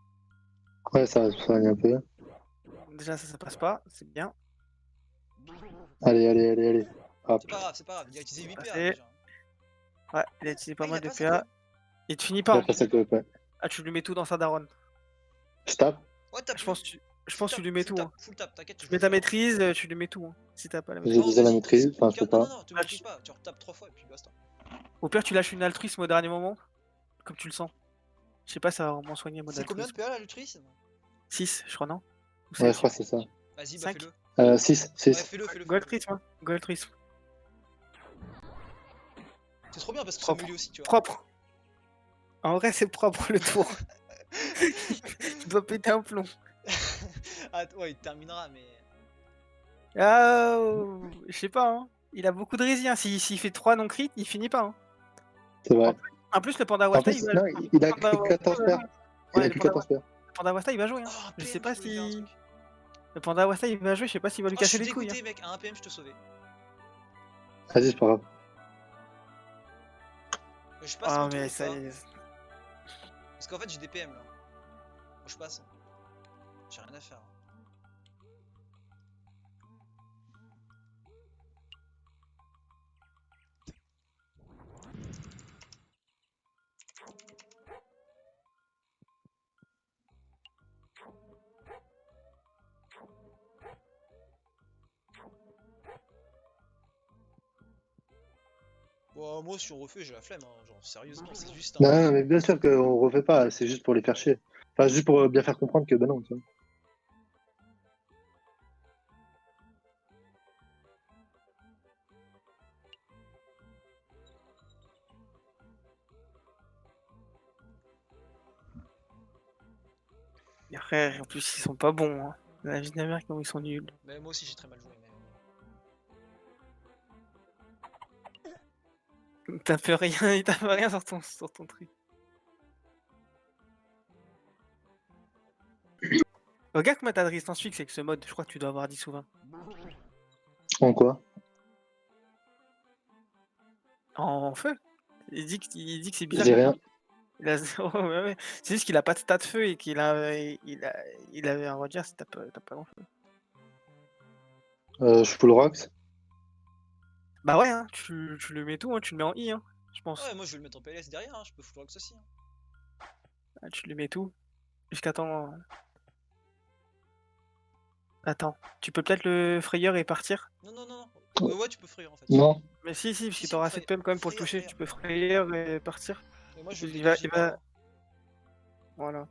Ouais, ça va se soigner un peu. Déjà, ça passe pas. C'est bien. Allez. Hop. C'est pas grave, il a utilisé 8 PA Passez. déjà. Ouais, il a utilisé pas Ah, il mal a de pas ça, PA. quoi. Il te finit Et pas. Hein. après, ça peut pas. Ah, tu lui mets tout dans sa daronne. Je tape. Ouais, tape. Je pense que tu lui mets tout. Hein. Full tap, t'inquiète. Tu mets ta maîtrise, tu lui mets tout. Hein, si t'as pas la J'ai maîtrise. déjà la maîtrise. Enfin, je peux pas. Non, tu maîtrises pas, tu retapes 3 fois et puis basta. Au pire, tu lâches une altruisme au dernier moment. Comme tu le sens. Je sais pas, ça va vraiment soigner mode C'est combien de altruisme. PA là, l'ultrisme? 6, je crois, non? Ou Ouais, sept, je crois que c'est ça. Vas-y, bah 5. fais-le. 6. Ouais, fais-le. Go altruisme, hein. Go altruisme. C'est trop bien parce que c'est Propre. melee aussi, tu vois. Propre. En vrai, c'est propre le tour. Tu dois péter un plomb. Ah, ouais, il terminera, mais. Ah, je sais pas, hein. Il a beaucoup de rési, hein. S'il fait 3 non crit, il finit pas. Hein. C'est vrai. En plus, le panda En Wasta, plus, il va. non, il a Panda- que 14 paires. Il Ouais, a le que panda- 14 paires. le panda Wasta, il va jouer. Hein. Oh, Je PM, sais pas voulais faire un si. truc. Le panda Wasta, il va jouer, je sais pas s'il va lui Oh, je casser suis les couilles. dégoûté, Hein. mec. À 1 PM, je te sauvais. Vas-y, c'est pas grave. Je passe Ah, mon tour mais ou ça pas? y est. Parce qu'en fait, j'ai des PM là. Moi, je passe. J'ai rien à faire. Bon, moi, si on refait, j'ai la flemme. Hein. Genre, sérieusement, c'est juste un. Non, mais bien sûr qu'on refait pas. C'est juste pour les faire chier. Enfin, juste pour bien faire comprendre que, bah non, tu vois. Et après, en plus, ils sont pas bons. Hein. La vie de la mère, comment ils sont nuls. Mais moi aussi, j'ai très mal joué. Mais... T'as fait rien, il t'a fait rien sur ton truc. Regarde combien t'as de résistance fixe avec ce mode, je crois que tu dois avoir 10 ou 20. En quoi? En feu. Il dit que c'est bizarre. J'ai rien. Il a 0, ouais, ouais. C'est juste qu'il a pas de stat feu et qu'il a il avait un Roger, si tu pas grand chose. Je full rocks. Bah ouais, hein, tu le mets tout, hein, tu le mets en I, hein, je pense. Ouais, moi je vais le mettre en PLS derrière, hein, je peux full rocks aussi. Hein. Ah, tu le mets tout. Jusqu'à temps. Attends, tu peux peut-être le frayeur et partir? Non, non, non, non. Ouais, tu peux frayeur en fait. Non. Mais si, parce Si, qu'il si, t'aura assez de PM quand même pour le frayeur, toucher. frayeur. Tu peux frayeur et partir. Et moi je Il le va, dégage il par va. là. Voilà.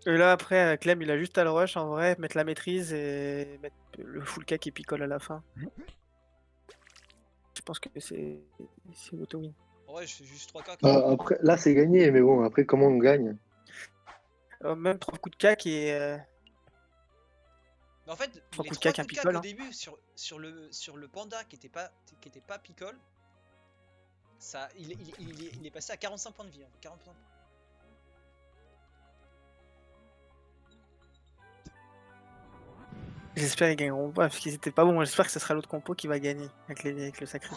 Et là, après, Clem, il a juste à le rush en vrai, mettre la maîtrise et mettre le full cac et picole à la fin. Je pense que c'est auto-win. En vrai, je fais juste 3K. Après, là, c'est gagné, mais bon, après, comment on gagne? Même 3 coups de cac et. Mais en fait, Trois les coups de 3 cac, un coups de cac picole, au hein. début sur le panda qui était pas picole, ça, il est passé à 45 points de vie. Hein, 40 points. J'espère qu'ils gagneront pas parce qu'ils étaient pas bons. J'espère que ce sera l'autre compo qui va gagner avec le sacré.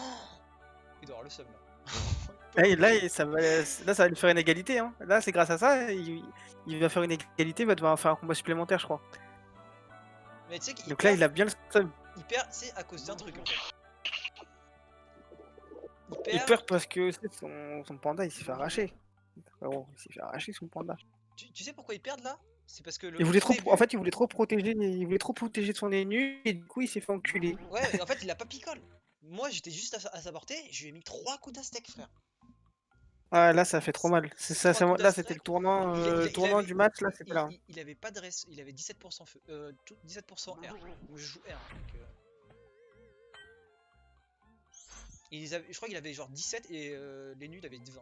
Il doit avoir le seum là. Ça va lui faire une égalité. Hein. Là, c'est grâce à ça, il va faire une égalité, il va devoir faire un combat supplémentaire, je crois. Mais tu sais qu'il Donc là, il a bien le seum. il perd, c'est à cause d'un truc en fait. Il perd parce que son panda, il s'est fait arracher. Oh, il s'est fait arracher son panda. Tu sais pourquoi ils perdent là? C'est parce que Il voulait trop, en fait, il voulait trop protéger son ennemi et du coup, il s'est fait enculer. Ouais, et en fait, il a pas picole. Moi, j'étais juste à sa portée, je lui ai mis 3 coups d'astec, frère. Ah, là, ça fait trop mal. Là, c'était le tournant, avait, du match. Là, c'était là. Il avait pas de reste, il avait 17% feu, 17% R. Donc je joue R. Donc, je crois qu'il avait genre 17 et les nuls avaient 20.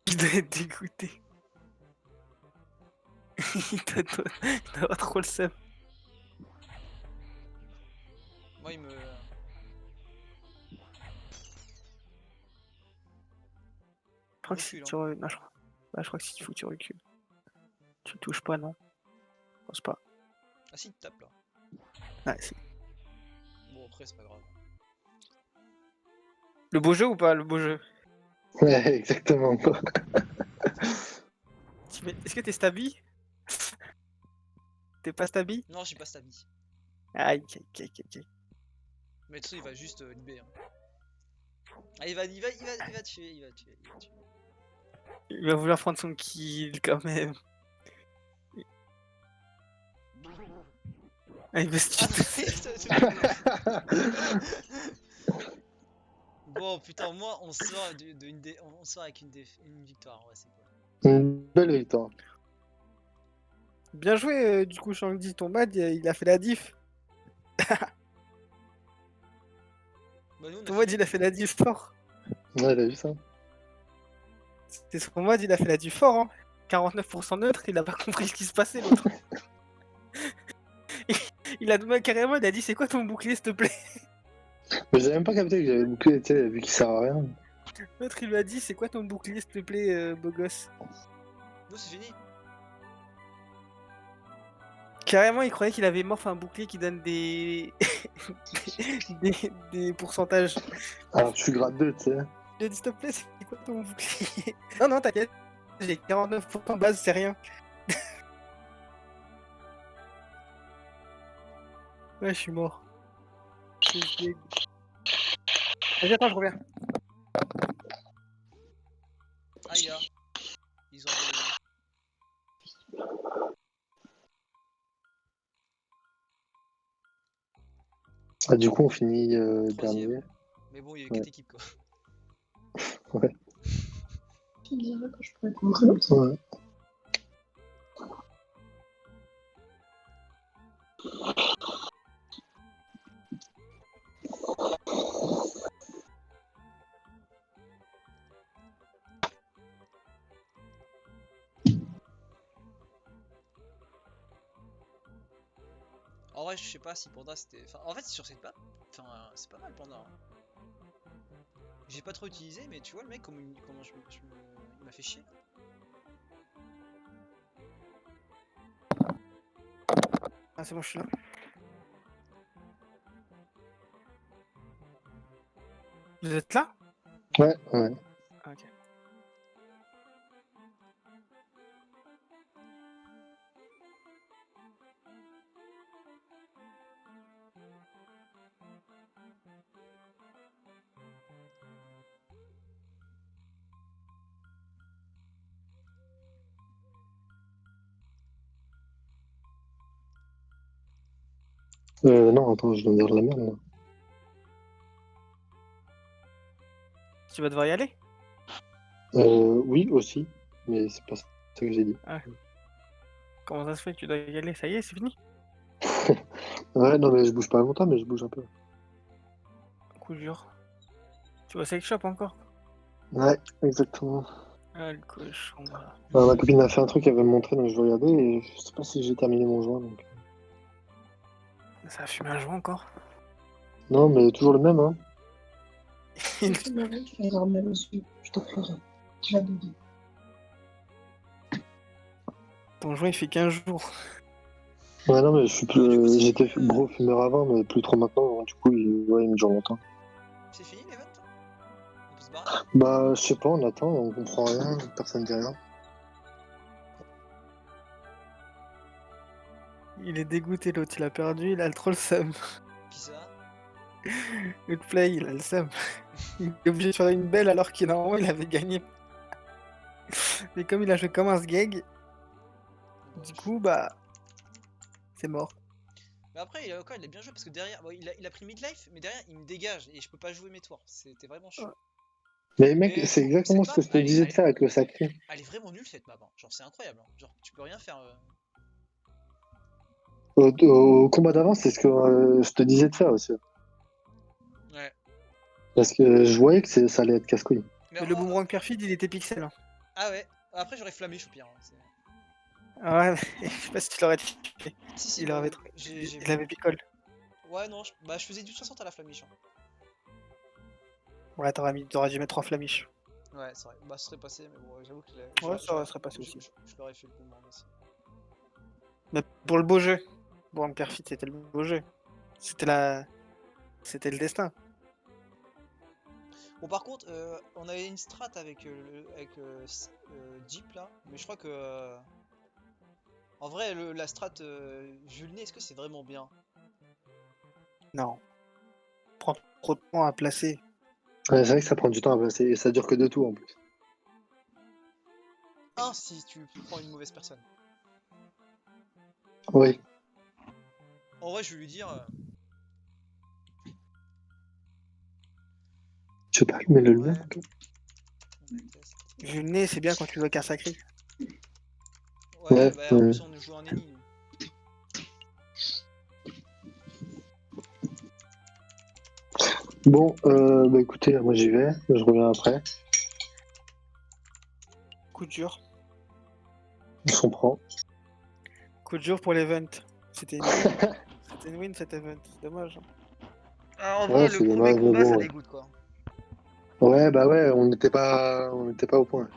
Il doit être dégoûté. Il doit avoir trop le seum. Moi, il me. Je crois que si tu non, je crois que si tu fous, tu recules. Tu le touches pas, non? Je pense pas. Ah si, il tape là. Ah, si. Bon, après, c'est pas grave. Le beau jeu ou pas, le beau jeu? Ouais, exactement. Est-ce que t'es stabi? T'es pas stabi? Non, je suis pas stabi. Aïe. Mais tout il va juste libérer. Hein. Ah, il va tuer. Il va vouloir prendre son kill quand même. Ah, il va se tuer. Bon, putain, moi, on sort on sort avec une victoire. Ouais, c'est cool. Une belle victoire. Bien joué, du coup, Shang-Di, ton mad, il a fait la diff. Bah, nous, Ton mad, il a fait la diff fort. Ouais, t'as vu ça? C'est son mad, il a fait la diff fort, hein. 49% neutre, il a pas compris ce qui se passait, l'autre. Il a demandé carrément, il a dit c'est quoi ton bouclier, s'il te plaît? Mais j'avais même pas capté que j'avais bouclé, tu sais, vu qu'il sert à rien. L'autre, il lui a dit c'est quoi ton bouclier, s'il te plaît, beau gosse? Nous, c'est fini. Carrément, il croyait qu'il avait morph un bouclier qui donne des... des pourcentages. Alors, je suis grade 2, tu sais. Il a dit s'il te plaît, c'est quoi ton bouclier? Non, t'inquiète, j'ai 49% base, c'est rien. Ouais, je suis mort. Vas-y, attends, je reviens. Aïe, ils ont. Ah, du coup, on finit dernier. Mais bon, il y a 4 équipes quoi. Ouais. Tu me diras quand je pourrais comprendre. Ouais. En vrai, je sais pas si Panda c'était. Enfin, en fait, sur cette map, Enfin, c'est pas mal Panda. Hein. J'ai pas trop utilisé, mais tu vois le mec, comment il m'a fait chier. Ah, c'est bon, je suis là. Vous êtes là? Ouais, ouais. Ah, ok. Non, attends, je viens de dire de la merde, là. Tu vas devoir y aller? Oui, aussi, mais c'est pas ça que j'ai dit. Comment ça se fait que tu dois y aller? Ça y est, c'est fini? Ouais, non, mais je bouge pas longtemps, mais je bouge un peu. Coup dur. Tu vas sex shop encore? Ouais, exactement. Ah, le cochon. Ma copine a fait un truc, elle veut me montrer, donc je vais regarder, et je sais pas si j'ai terminé mon joint, donc... Ça a fumé un joint encore? Non, mais toujours le même, hein. Tu fais mal, tu vas avoir mal aux yeux. Je t'offrirai. Tu vas bugger. Ton joint, il fait 15 jours. Ouais, non, mais je suis Du coup, plus... c'est J'étais fini, gros fumeur avant, mais plus trop maintenant, donc du coup, ouais, il me dure longtemps. C'est fini l'event? On peut se barrer? Bah, je sais pas, on attend, on comprend rien, personne dit rien. Il est dégoûté, l'autre, il a perdu, il a trop le seum. Qui ça? Le play, il a le seum. Il est obligé de faire une belle alors qu'il normalement il avait gagné. Mais comme il a joué comme un sgeg, du coup, bah, c'est mort. Mais après, il a bien joué parce que derrière, bon, il a pris midlife, mais derrière, il me dégage et je peux pas jouer mes tours. C'était vraiment chiant. Mais mec, Mais c'est exactement cette ce map, que je te disais de elle, faire avec le sacré. elle est vraiment nulle cette map. Hein. Genre, c'est incroyable. Hein. Genre, tu peux rien faire. Au combat d'avant, c'est ce que je te disais de faire aussi. Ouais. Parce que je voyais que ça allait être casse-couille. Mais le boomerang perfide, il était pixel. Hein. Ah ouais. Après, j'aurais flamé au pire. Hein. Ah ouais, je sais pas si tu l'aurais fait. Si, Il bah, avait, il avait picole. Ouais, non, je faisais du 60 à la flamiche. Hein. Ouais, t'aurais dû mettre 3 flamiches. Ouais, c'est vrai. Bah, ce serait passé, mais bon, j'avoue que Ouais, ça serait passé aussi. je l'aurais fait le boomerang aussi. Mais pour le beau jeu. Boomerang perfide, c'était le beau jeu. C'était le destin. Bon, par contre, on avait une strat avec, Jeep là, mais je crois que. En vrai, la strat Julné, est-ce que c'est vraiment bien? Non. Prend trop de temps à placer. Ouais, c'est vrai que ça prend du temps à passer, et ça dure que 2 tours en plus. Si tu prends une mauvaise personne. Oui. En vrai, je vais lui dire. Je sais pas allumer le Ouais. lumière. Vu le nez, c'est bien quand tu vois qu'un sacré. Ouais, Ouais, bah en ouais. plus, on joue un ennemi. Nous. Bon, bah écoutez, moi j'y vais, je reviens après. Coup dur. On s'en prend. Coup dur pour l'event. C'était une win. C'était une win cet event. C'est dommage. Hein. Ah, en Ouais, vrai, c'est le premier dommage, mais combat, bon, ça ouais. dégoûte quoi. Ouais, bah ouais, on n'était pas au point.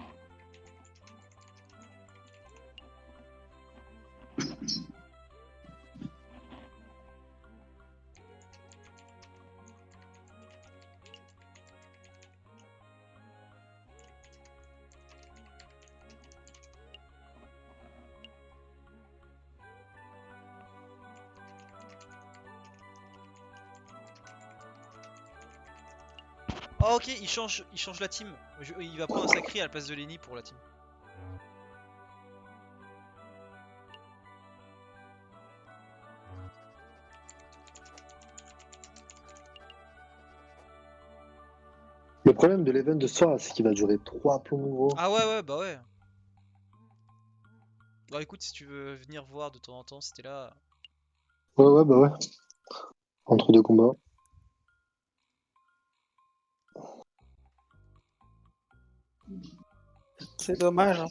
Ah, ok, il change la team. Il va prendre un sacré à la place de Lenny pour la team. Le problème de l'event de ce soir, c'est qu'il va durer 3 plombs, gros. Ah ouais, bah ouais. Bah écoute, si tu veux venir voir de temps en temps, c'était là. Ouais, bah ouais. Entre 2 combats. C'est dommage. Hein.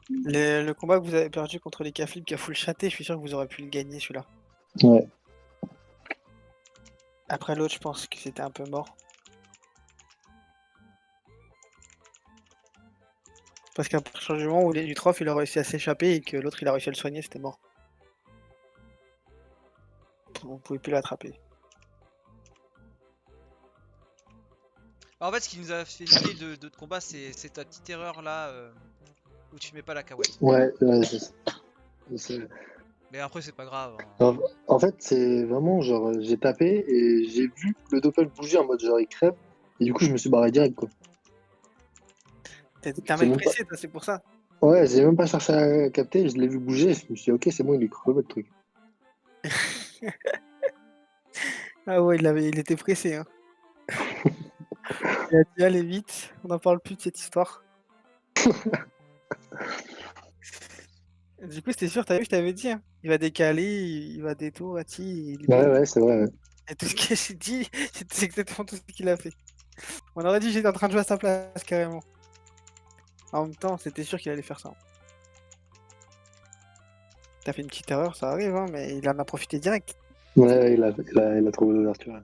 Le combat que vous avez perdu contre les Caflip qui a full chaté, je suis sûr que vous aurez pu le gagner celui-là. Ouais. Après l'autre, je pense que c'était un peu mort. Parce qu'à partir du moment où Lutroff il a réussi à s'échapper et que l'autre il a réussi à le soigner, c'était mort. On pouvait plus l'attraper. En fait, ce qui nous a fait niquer de notre combat, c'est ta petite erreur là où tu mets pas la cahouette. Ouais, c'est- Mais après, c'est pas grave. Hein. En fait, c'est vraiment genre, j'ai tapé et j'ai vu le doppel bouger en mode genre il crève. Et du coup, je me suis barré direct, quoi. T'es un C'est mec même pas... pressé, toi, c'est pour ça. Ouais, j'ai même pas cherché à capter, je l'ai vu bouger, je me suis dit, ok, c'est bon, il est crevé le truc. Ah ouais, il était pressé, hein. Il a dit allez vite, on n'en parle plus de cette histoire. Du coup, c'était sûr, t'as vu, je t'avais dit, hein. Il va décaler, il va détour, Ouais, c'est vrai. Ouais. Et tout ce que j'ai dit, c'est exactement tout ce qu'il a fait. On aurait dit que j'étais en train de jouer à sa place, carrément. En même temps, c'était sûr qu'il allait faire ça. T'as fait une petite erreur, ça arrive, hein, mais il en a profité direct. Ouais, il a trouvé l'ouverture.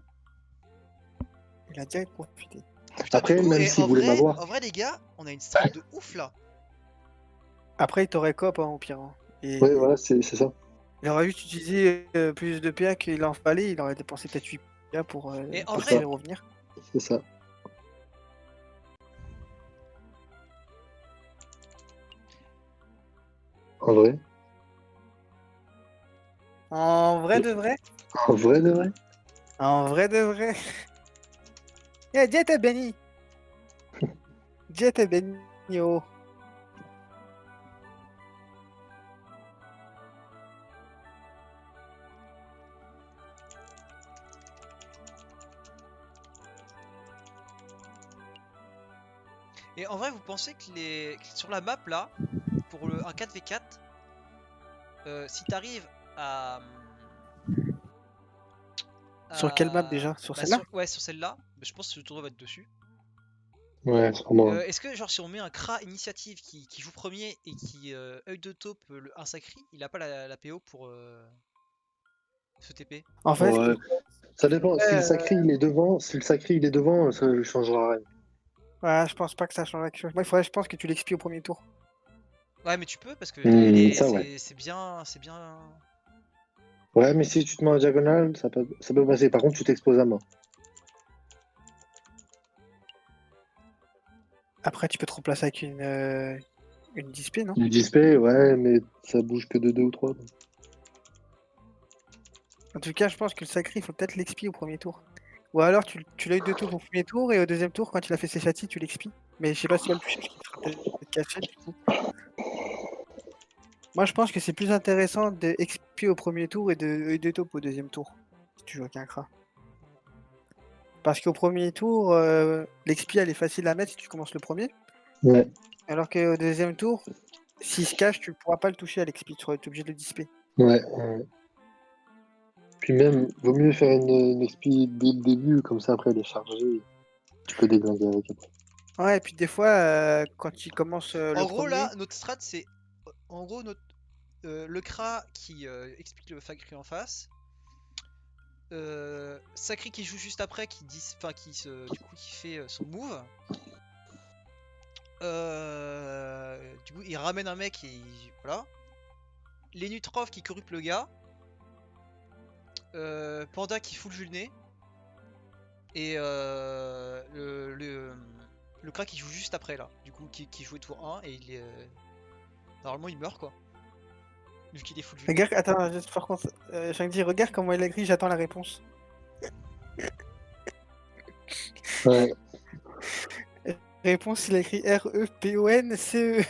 Il a direct profité. Putain, Après, du coup, même et s'il voulait m'avoir. en vrai, les gars, on a une strat de ouf là. Après, il t'aurait cop, hein, au pire. Hein. Et Ouais, voilà, c'est ça. il aurait juste utilisé plus de PA qu'il en fallait, il aurait dépensé peut-être 8 PA pour Et en pour vrai, faire revenir. C'est ça. En vrai. En vrai de vrai En vrai de vrai. En vrai de vrai Eh, Jet est béni Jet est béni, oh. et en vrai, vous pensez que sur la map là, pour un 4v4, si t'arrives à, Sur quelle map déjà? Sur bah, celle-là? ouais, sur celle-là, bah, je pense que le tournoi va être dessus. Ouais, sûrement. Est-ce que genre si on met un Kra initiative qui joue premier et qui œil de taupe un sacri, il a pas la PO pour ce TP? En fait, Ouais. Ça dépend. Si le euh, sacré il est devant, ça ne changera rien. ouais, je pense pas que ça change quelque chose. Moi, je pense que tu l'expies au premier tour. Ouais, mais tu peux parce que lui, Ça, ouais. c'est bien. Ouais, mais si tu te mets en diagonale, ça peut passer. Par contre, tu t'exposes à mort. Après, tu peux te remplacer avec une dispé, non? Du display, ouais, mais ça bouge que de 2 ou 3. En tout cas, je pense que le sacré, il faut peut-être l'expier au premier tour. Ou alors, tu l'as eu 2 tours au premier tour et au deuxième tour, quand il a fait ses châtis, tu l'expies. Mais je sais pas si tu vas le toucher parce qu'il sera peut-être caché du coup. Moi, je pense que c'est plus intéressant de expier au premier tour et de top au deuxième tour. Si tu joues avec un Kra. Parce qu'au premier tour, l'expi, elle est facile à mettre si tu commences le premier. Ouais. Alors qu'au deuxième tour, s'il se cache, tu ne pourras pas le toucher à l'expi. Tu vas être obligé de le disper. Ouais. Puis même, vaut mieux faire une expi dès le début, comme ça après elle est chargée. Tu peux déglinguer avec elle. Ouais, et puis des fois, quand il commence le En gros, premier. là, notre strat, c'est. En gros, le Kra qui explique le sacri en face. Sacri qui joue juste après, du coup, qui fait son move. Du coup, il ramène un mec et voilà. Les Nutrov qui corruptent le gars. Panda qui fout le nez. Et le crack qui joue juste après là. Du coup, qui jouait tour 1 et il est. Normalement, il meurt quoi. Vu qu'il est full nez. Regarde, attends, juste par contre, Shang-Chi, regarde comment il a écrit, j'attends la réponse. Ouais. Réponse, il a écrit R-E-P-O-N-C-E.